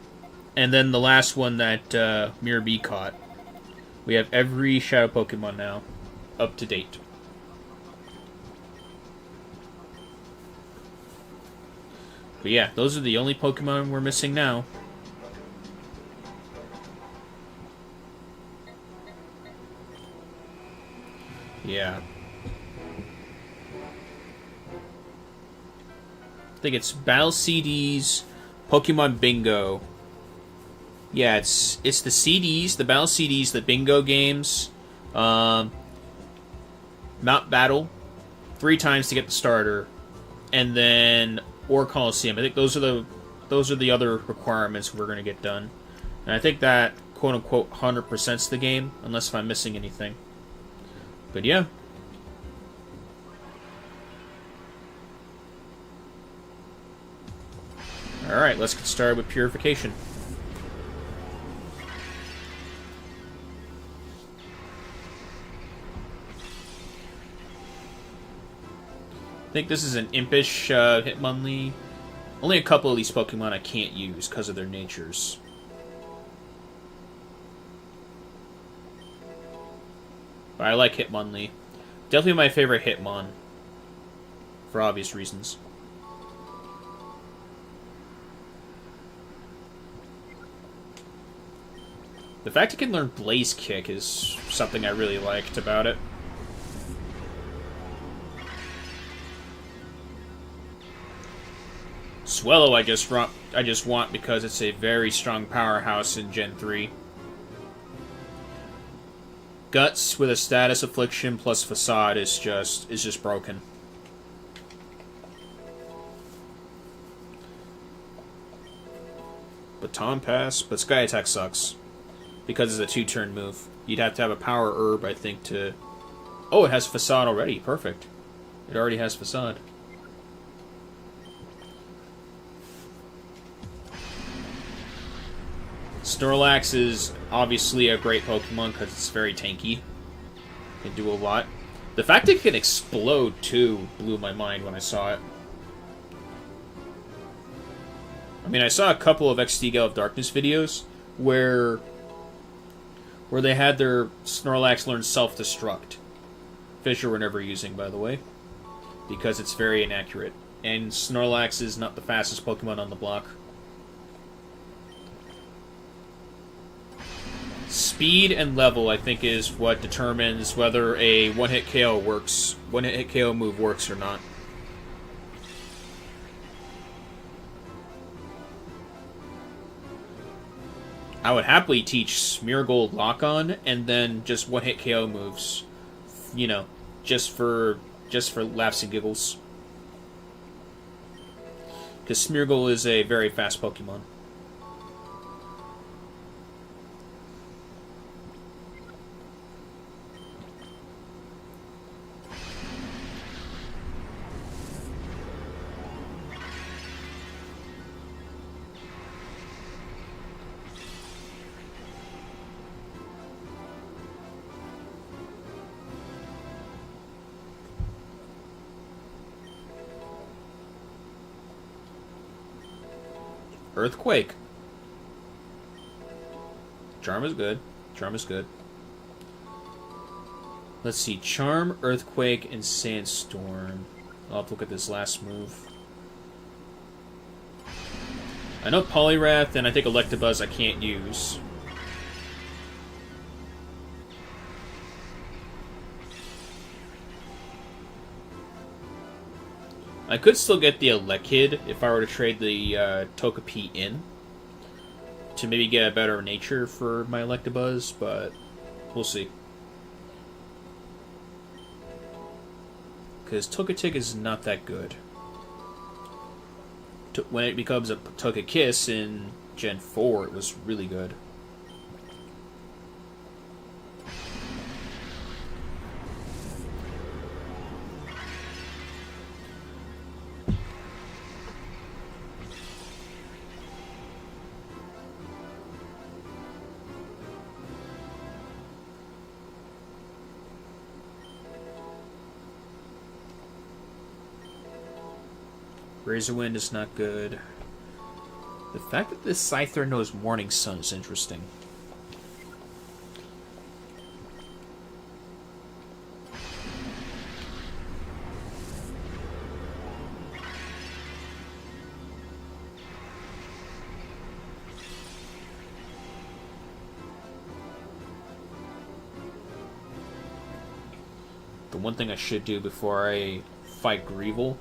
and then the last one that Mirror B caught. We have every Shadow Pokemon now, up to date. But yeah, those are the only Pokemon we're missing now. Yeah. I think it's Battle CDs, Pokemon Bingo. Yeah, it's the CDs, the Battle CDs, the Bingo games, Mount Battle, 3 times to get the starter, and then or Coliseum. I think those are the other requirements we're gonna get done, and I think that quote unquote 100%'s the game, unless if I'm missing anything. But yeah. Alright, let's get started with purification. I think this is an impish Hitmonlee. Only a couple of these Pokemon I can't use because of their natures. But I like Hitmonlee. Definitely my favorite Hitmon. For obvious reasons. The fact it can learn Blaze Kick is something I really liked about it. Swellow I just want because it's a very strong powerhouse in Gen 3. Guts with a status affliction plus facade is just broken. Baton Pass, but Sky Attack sucks. Because it's a 2-turn move. You'd have to have a power herb, I think, to... Oh, it has Facade already. Perfect. It already has Facade. Snorlax is obviously a great Pokemon because it's very tanky. It can do a lot. The fact it can explode, too, blew my mind when I saw it. I mean, I saw a couple of XD Gale of Darkness videos where they had their Snorlax learn self-destruct. Fissure we're never using, by the way, because it's very inaccurate. And Snorlax is not the fastest Pokemon on the block. Speed and level, I think, is what determines whether a one-hit KO works, one-hit KO move works or not. I would happily teach Smeargle Lock-On and then just one-hit KO moves, you know, just for laughs and giggles. Because Smeargle is a very fast Pokemon. Earthquake. Charm is good. Charm is good. Let's see. Charm, Earthquake, and Sandstorm. I'll have to look at this last move. I know Poliwrath and I think Electabuzz I can't use. I could still get the Elekid if I were to trade the Togepi in to maybe get a better nature for my Electabuzz, but we'll see. Because Togetic is not that good. When it becomes a Togekiss in Gen 4, it was really good. Razor Wind is not good. The fact that this Scyther knows Morning Sun is interesting. The one thing I should do before I fight Greevil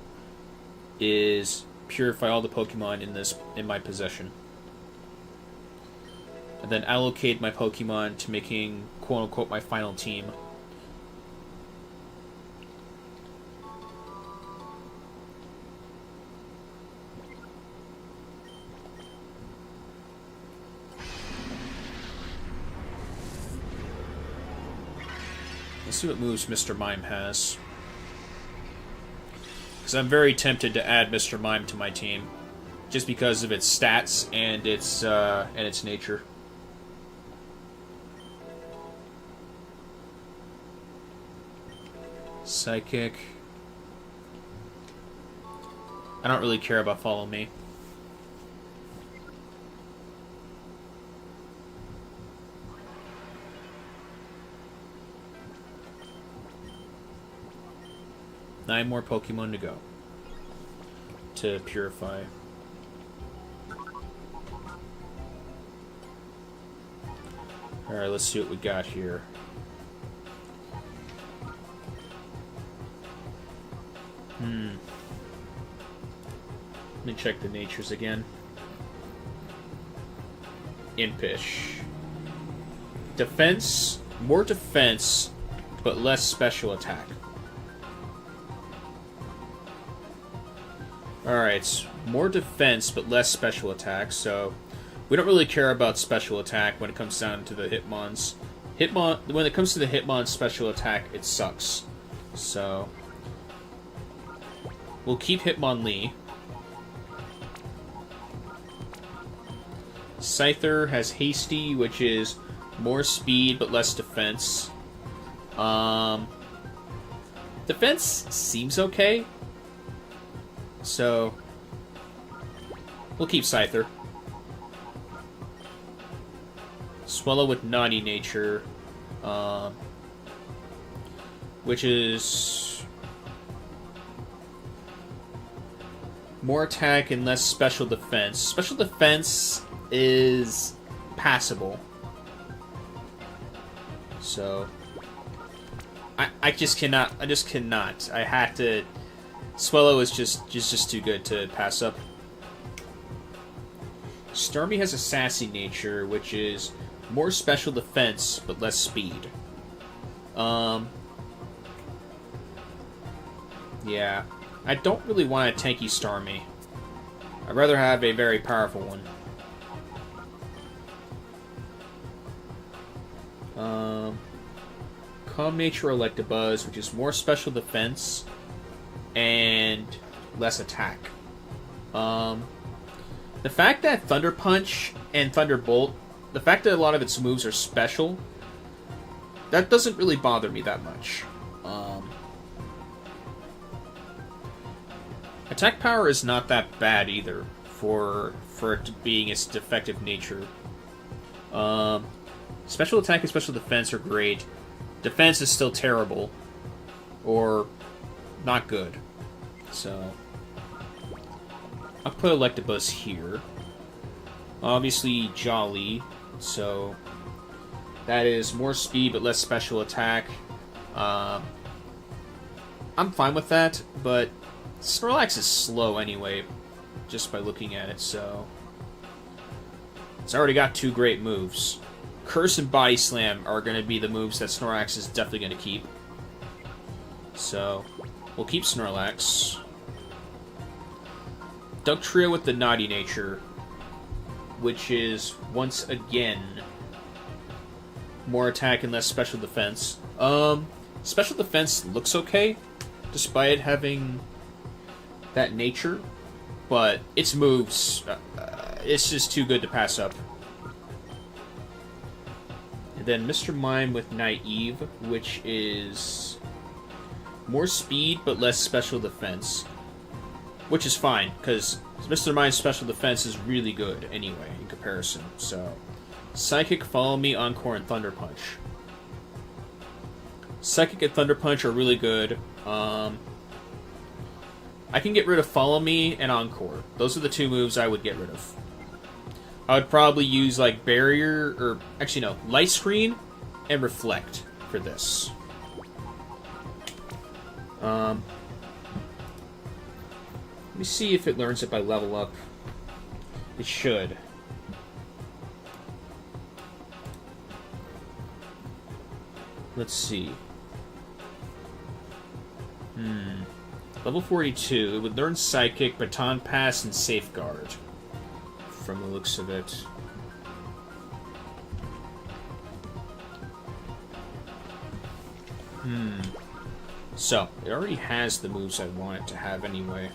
is purify all the Pokemon in my possession. And then allocate my Pokemon to making quote-unquote my final team. Let's see what moves Mr. Mime has. Because I'm very tempted to add Mr. Mime to my team, just because of its stats and its nature. Psychic. I don't really care about Follow Me. Nine more Pokemon to go to purify. Alright, let's see what we got here. Let me check the natures again. Impish. Defense, more defense, but less special attack. Alright, more defense, but less special attack, so we don't really care about special attack when it comes down to the Hitmons. When it comes to the Hitmon special attack, it sucks. So, we'll keep Hitmonlee. Scyther has Hasty, which is more speed, but less defense. Defense seems okay. So, we'll keep Scyther. Swallow with Naughty Nature, which is more attack and less special defense. Special defense is passable. So, I just cannot. I had to. Swallow is just too good to pass up. Starmie has a Sassy Nature, which is more special defense, but less speed. Yeah. I don't really want a tanky Starmie. I'd rather have a very powerful one. Calm Nature Electabuzz, which is more special defense and less attack. The fact that Thunder Punch and Thunderbolt, the fact that a lot of its moves are special, that doesn't really bother me that much. Attack power is not that bad either for it being its defective nature. Special attack and special defense are great. Defense is still terrible, or not good. So, I'll put Electabuzz here. Obviously, Jolly, so that is more speed but less special attack. I'm fine with that, but Snorlax is slow anyway, just by looking at it, so it's already got two great moves. Curse and Body Slam are going to be the moves that Snorlax is definitely going to keep. So, we'll keep Snorlax. Dugtrio with the Naughty Nature, which is, once again, more attack and less special defense. Special defense looks okay, despite having that nature, but its moves, it's just too good to pass up. And then Mr. Mime with Naive, which is more speed but less special defense. which is fine, because Mr. Mind's special defense is really good anyway, in comparison. So, Psychic, Follow Me, Encore, and Thunder Punch. Psychic and Thunder Punch are really good. I can get rid of Follow Me and Encore. Those are the two moves I would get rid of. I would probably use, like, Barrier, or... Actually, no. Light Screen and Reflect for this. Let me see if it learns it by level up. It should. Let's see. Level 42, it would learn Psychic, Baton Pass, and Safeguard. From the looks of it. So, it already has the moves I want it to have anyway.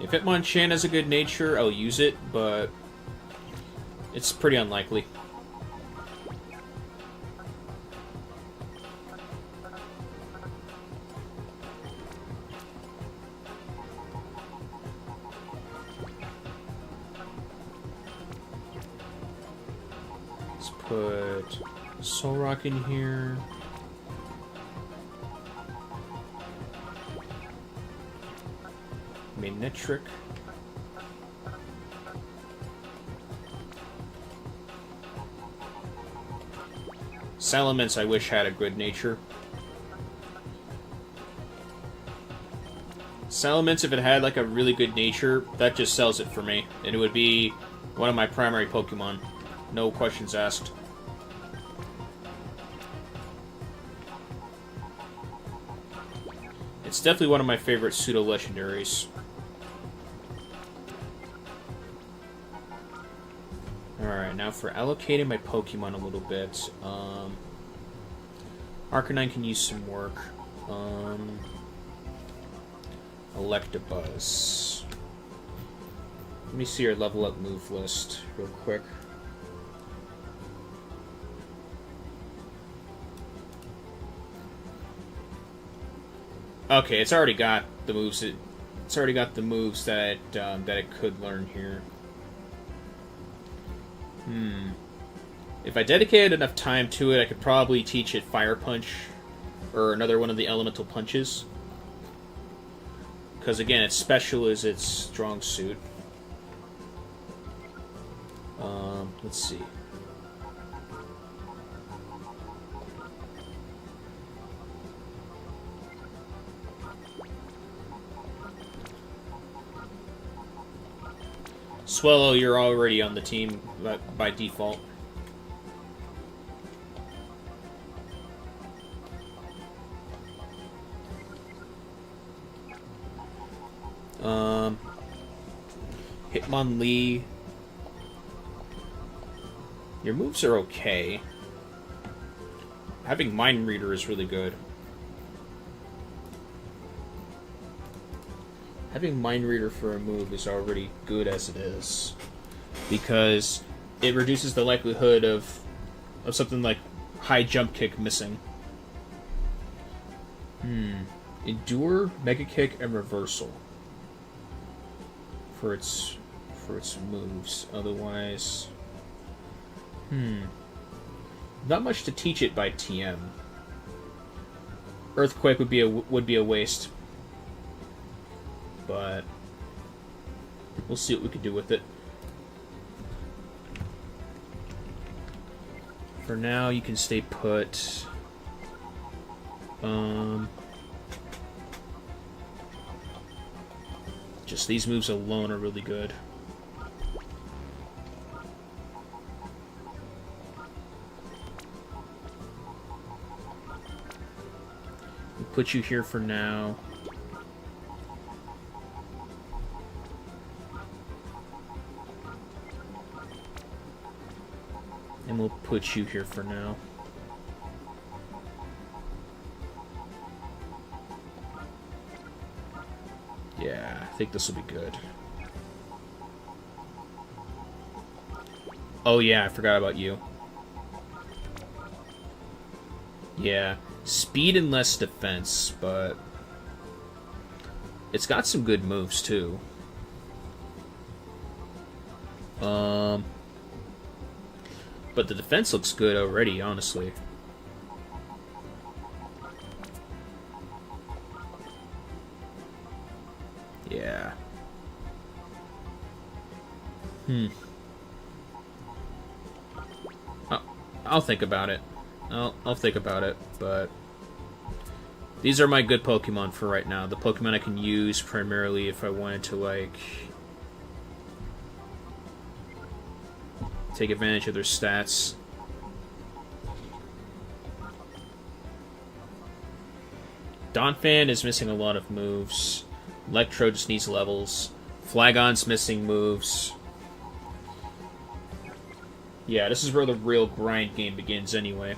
If Hitmonchan has a good nature, I'll use it, but it's pretty unlikely. Let's put Solrock in here. Magnetric. Salamence, I wish had a good nature. Salamence, if it had like a really good nature, that just sells it for me. And it would be one of my primary Pokemon. No questions asked. It's definitely one of my favorite pseudo-legendaries. Alright, now for allocating my Pokemon a little bit. Arcanine can use some work. Electabuzz. Let me see your level up move list real quick. Okay, it's already got the moves. It's already got the moves that it could learn here. If I dedicated enough time to it, I could probably teach it Fire Punch, or another one of the Elemental Punches. Because again, its special is its strong suit. Let's see. Swallow, you're already on the team by default. Hitmonlee. Your moves are okay. Having Mind Reader is really good. Having Mind Reader for a move is already good as it is. Because it reduces the likelihood of something like High Jump Kick missing. Endure, Mega Kick, and Reversal. For its moves. Otherwise... Not much to teach it by TM. Earthquake would be a waste. But we'll see what we can do with it. For now, you can stay put. Just these moves alone are really good. We'll put you here for now. And we'll put you here for now. Yeah, I think this will be good. Oh yeah, I forgot about you. Yeah, speed and less defense, but it's got some good moves too. But the defense looks good already, honestly. Yeah. I'll think about it. I'll think about it, but these are my good Pokemon for right now. The Pokemon I can use primarily if I wanted to, like, take advantage of their stats. Donphan is missing a lot of moves. Electro just needs levels. Flagon's missing moves. Yeah, this is where the real grind game begins anyway.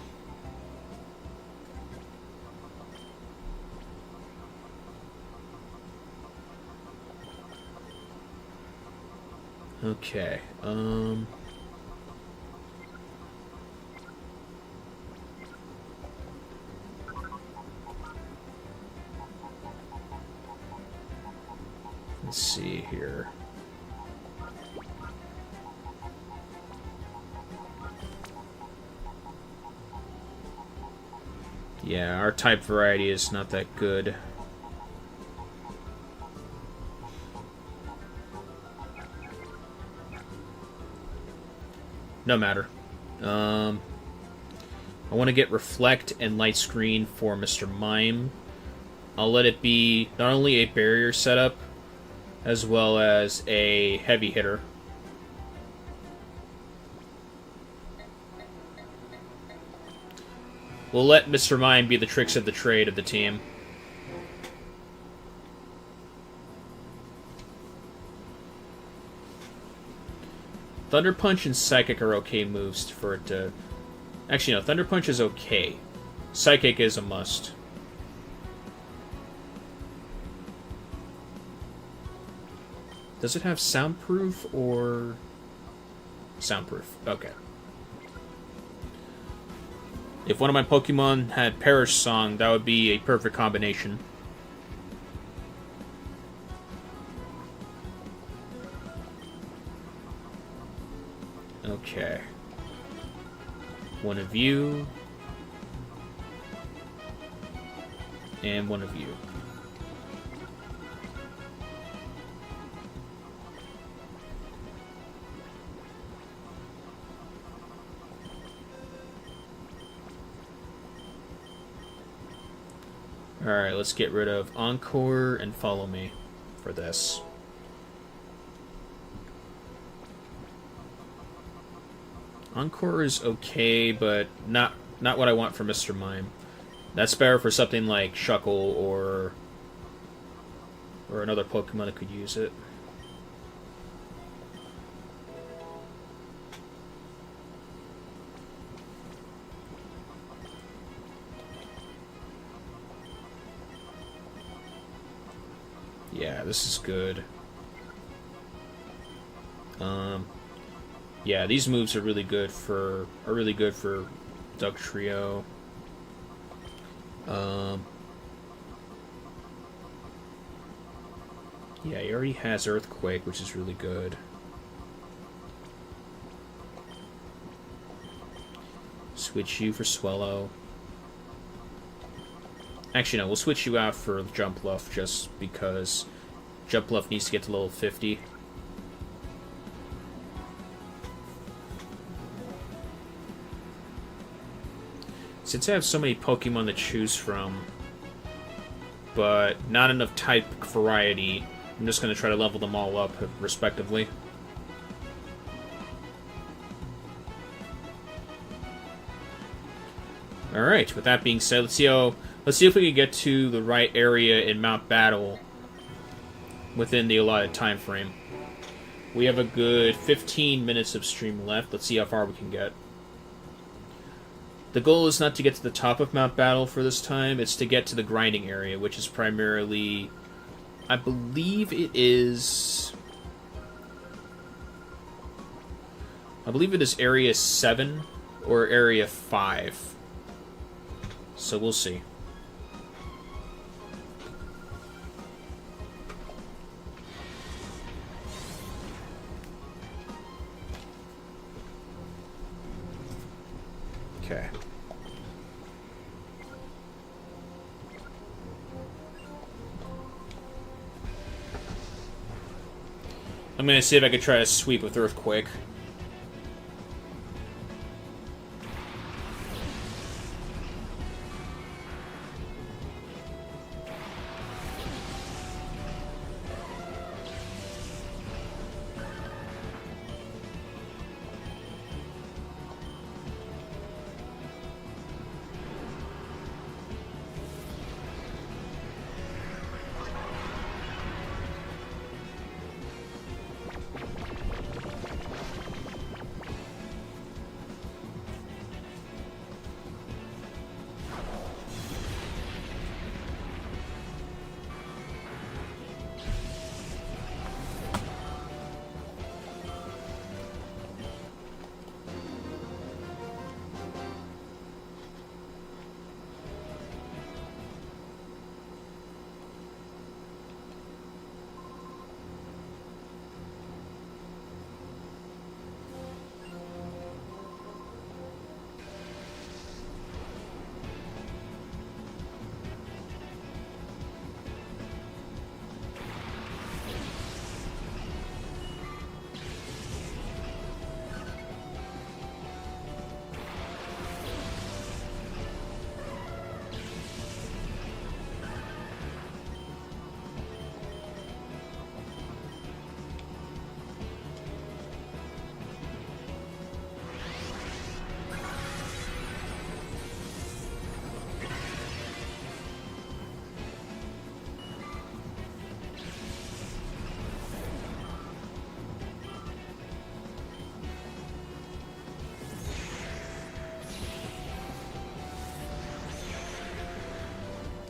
Okay, let's see here. Yeah, our type variety is not that good. No matter. I want to get Reflect and Light Screen for Mr. Mime. I'll let it be not only a barrier setup, as well as a heavy hitter. We'll let Mr. Mime be the tricks of the trade of the team. Thunder Punch and Psychic are okay moves for it to... Actually, no, Thunder Punch is okay. Psychic is a must. Does it have soundproof or... Soundproof, okay. If one of my Pokemon had Perish Song, that would be a perfect combination. Okay. One of you. And one of you. Alright, let's get rid of Encore and Follow Me for this. Encore is okay, but not what I want for Mr. Mime. That's better for something like Shuckle or another Pokemon that could use it. Yeah, this is good. Yeah, these moves are really good for Duck Trio. Yeah, he already has Earthquake, which is really good. Switch you for Swellow. Actually, no, we'll switch you out for Jumpluff, just because Jumpluff needs to get to level 50. Since I have so many Pokemon to choose from, but not enough type variety, I'm just going to try to level them all up, respectively. Alright, with that being said, let's see if we can get to the right area in Mount Battle within the allotted time frame. We have a good 15 minutes of stream left. Let's see how far we can get. The goal is not to get to the top of Mount Battle for this time, it's to get to the grinding area, which is primarily I believe it is... I believe it is Area 7 or Area 5. So we'll see. Okay. I'm gonna see if I could try to sweep with Earthquake.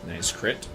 Nice crit.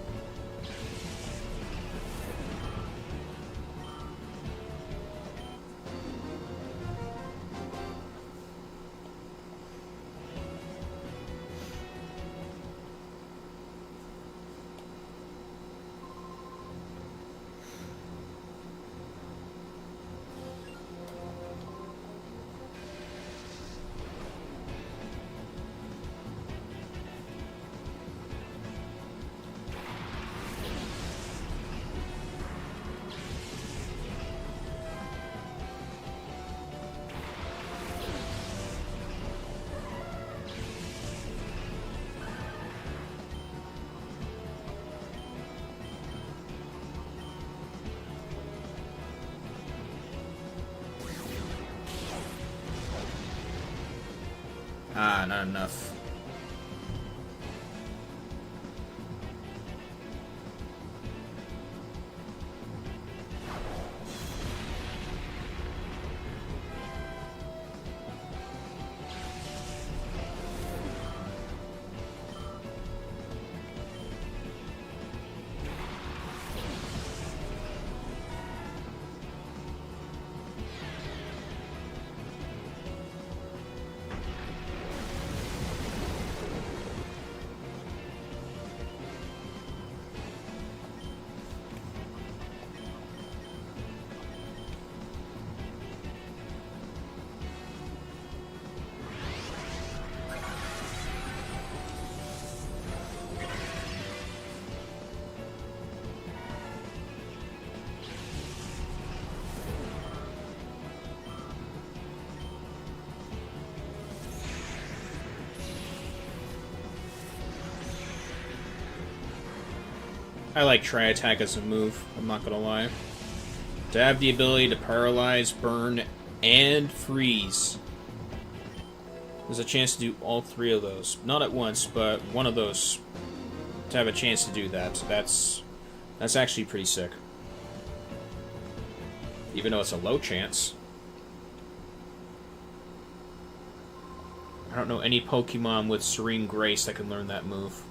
Ah, not enough. I like Tri-Attack as a move, I'm not gonna lie. To have the ability to paralyze, burn, and freeze. There's a chance to do all three of those. Not at once, but one of those. To have a chance to do that. That's actually pretty sick. Even though it's a low chance. I don't know any Pokemon with Serene Grace that can learn that move.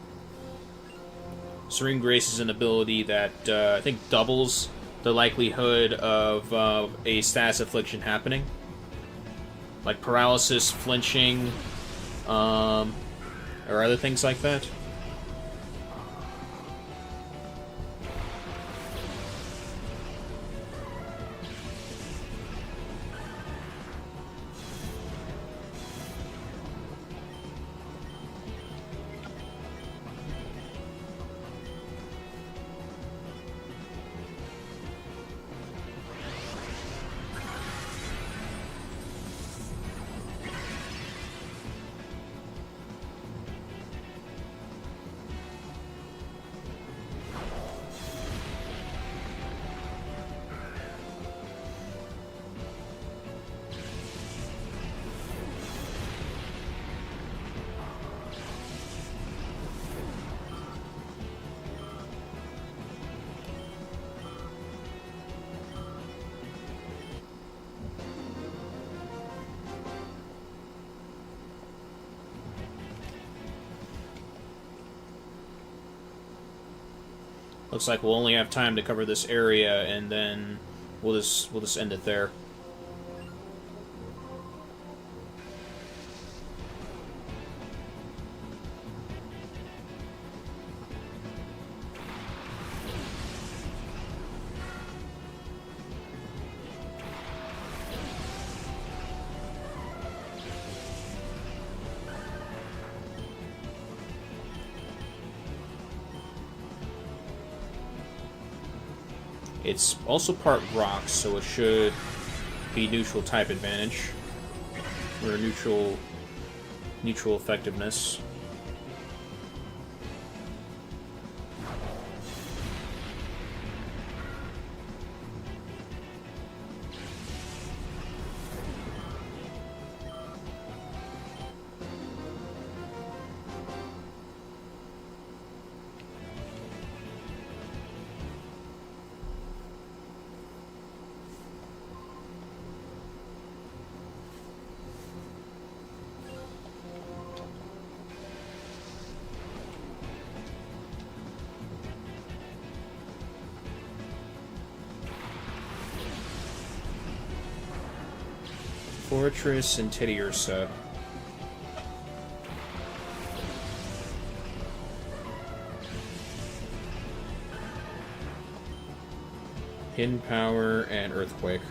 Serene Grace is an ability that I think doubles the likelihood of a status affliction happening. Like paralysis, flinching, or other things like that. Looks like we'll only have time to cover this area, and then we'll just end it there. It's also part rock, so it should be neutral type advantage, or neutral effectiveness. Fortress and Teddiursa. Hidden Power and Earthquake.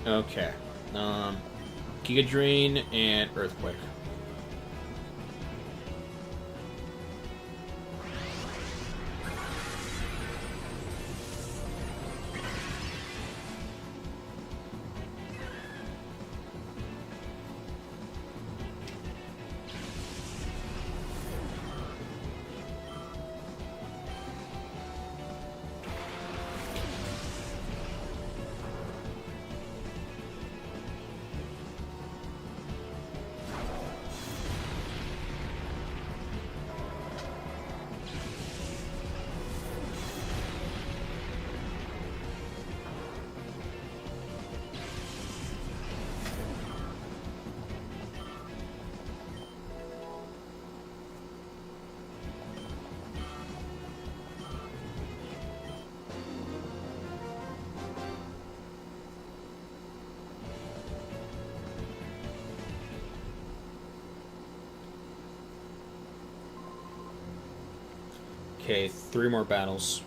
Okay. Giga Drain and Earthquake. Okay, 3 more battles.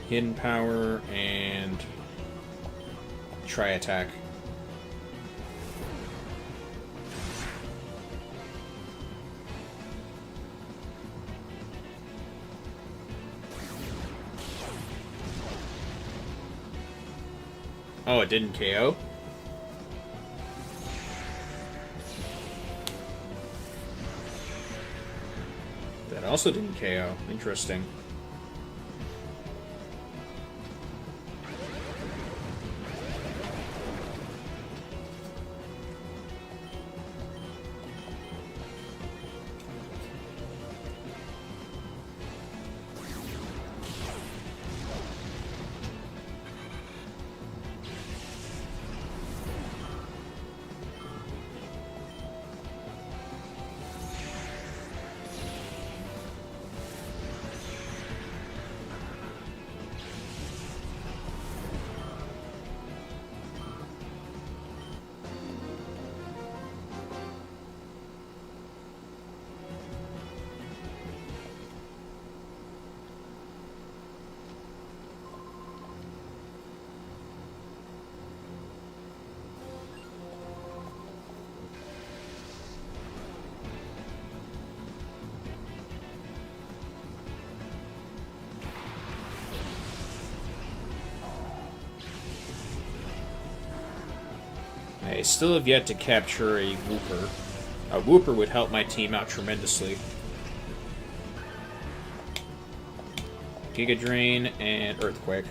Hidden power and try attack. Oh, it didn't KO? That also didn't KO. Interesting. I still have yet to capture a Wooper. A Wooper would help my team out tremendously. Giga Drain and Earthquake.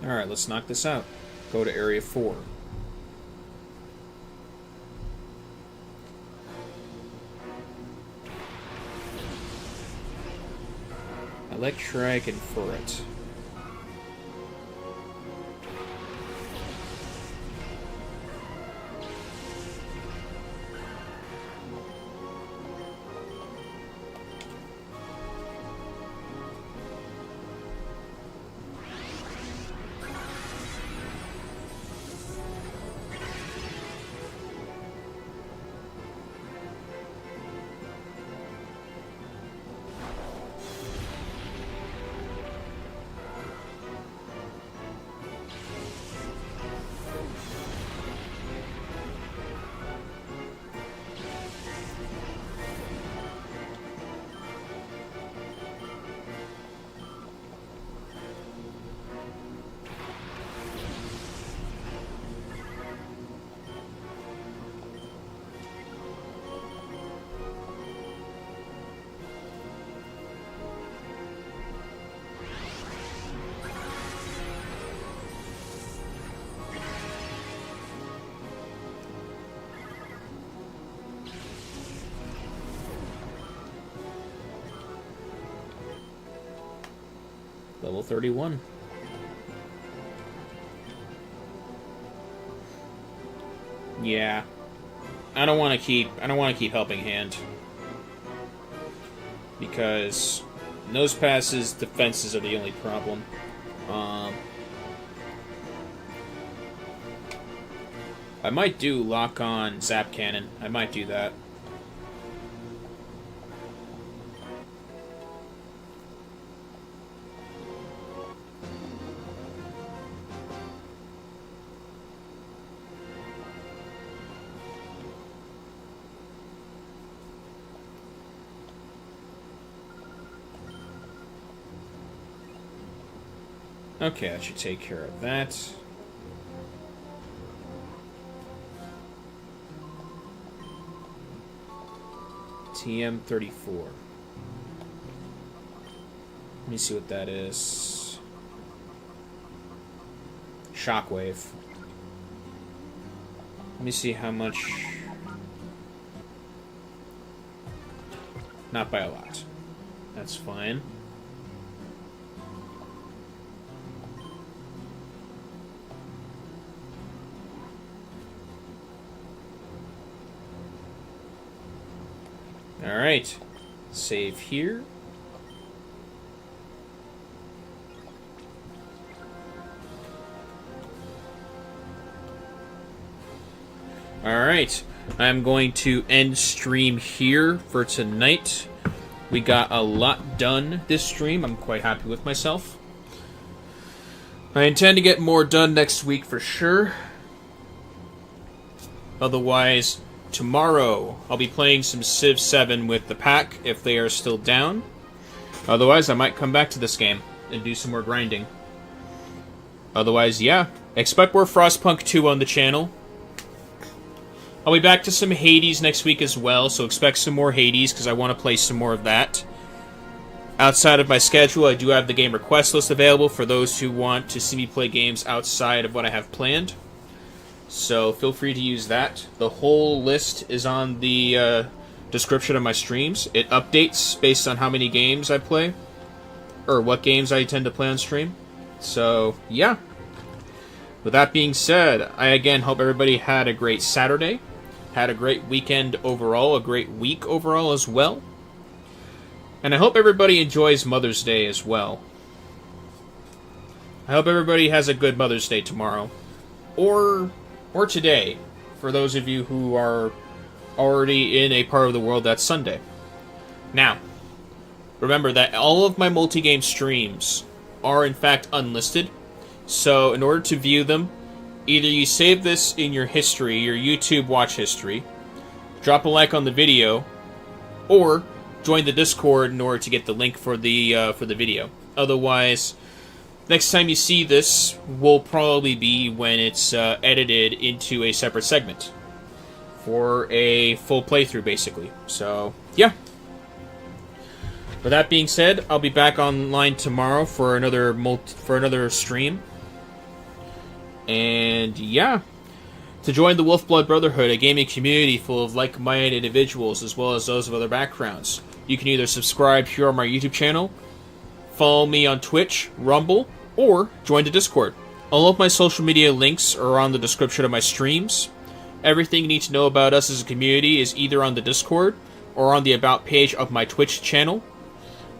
Alright, let's knock this out. Go to Area 4. Electrike and Ferret. Level 31. Yeah. I don't want to keep helping hand. Because Nose Pass's defenses are the only problem. I might do lock on Zap Cannon. I might do that. Okay, that should take care of that. TM34. Let me see what that is. Shockwave. Let me see how much... Not by a lot. That's fine. Alright. Save here. Alright. I'm going to end stream here for tonight. We got a lot done this stream. I'm quite happy with myself. I intend to get more done next week for sure. Otherwise, tomorrow I'll be playing some Civ 7 with the pack if they are still down. Otherwise, I might come back to this game and do some more grinding. Otherwise, yeah. Expect more Frostpunk 2 on the channel. I'll be back to some Hades next week as well, so expect some more Hades, because I want to play some more of that. Outside of my schedule, I do have the game request list available for those who want to see me play games outside of what I have planned. So feel free to use that. The whole list is on the description of my streams. It updates based on how many games I play, or what games I tend to play on stream. So, yeah. With that being said, I again hope everybody had a great Saturday. Had a great weekend overall, a great week overall as well. And I hope everybody enjoys Mother's Day as well. I hope everybody has a good Mother's Day tomorrow. Or today, for those of you who are already in a part of the world that's Sunday. Now, remember that all of my multi-game streams are in fact unlisted. So in order to view them, either you save this in your history, your YouTube watch history, drop a like on the video, or join the Discord in order to get the link for the video. Otherwise, next time you see this will probably be when it's edited into a separate segment for a full playthrough, basically. So, yeah. With that being said, I'll be back online tomorrow for another stream. And yeah, to join the Wolfblood Brotherhood, a gaming community full of like-minded individuals as well as those of other backgrounds, you can either subscribe here on my YouTube channel, follow me on Twitch, Rumble, or join the Discord. All of my social media links are on the description of my streams. Everything you need to know about us as a community is either on the Discord or on the About page of my Twitch channel.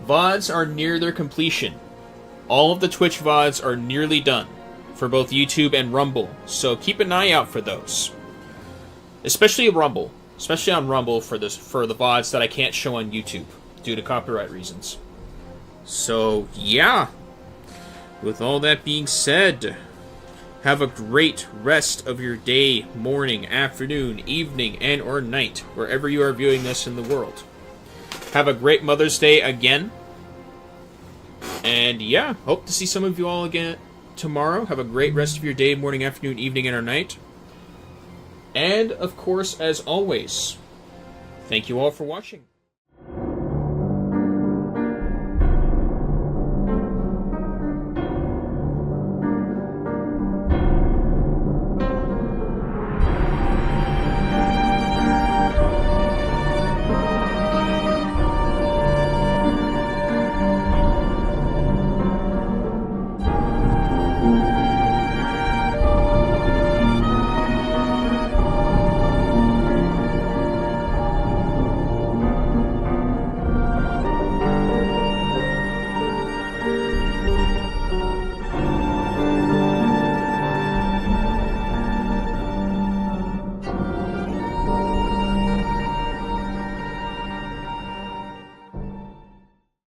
VODs are near their completion. All of the Twitch VODs are nearly done for both YouTube and Rumble, so keep an eye out for those. Especially Rumble. Especially on Rumble for the VODs that I can't show on YouTube due to copyright reasons. So, yeah. With all that being said, have a great rest of your day, morning, afternoon, evening, and or night, wherever you are viewing this in the world. Have a great Mother's Day again. And yeah, hope to see some of you all again tomorrow. Have a great rest of your day, morning, afternoon, evening, and or night. And, of course, as always, thank you all for watching.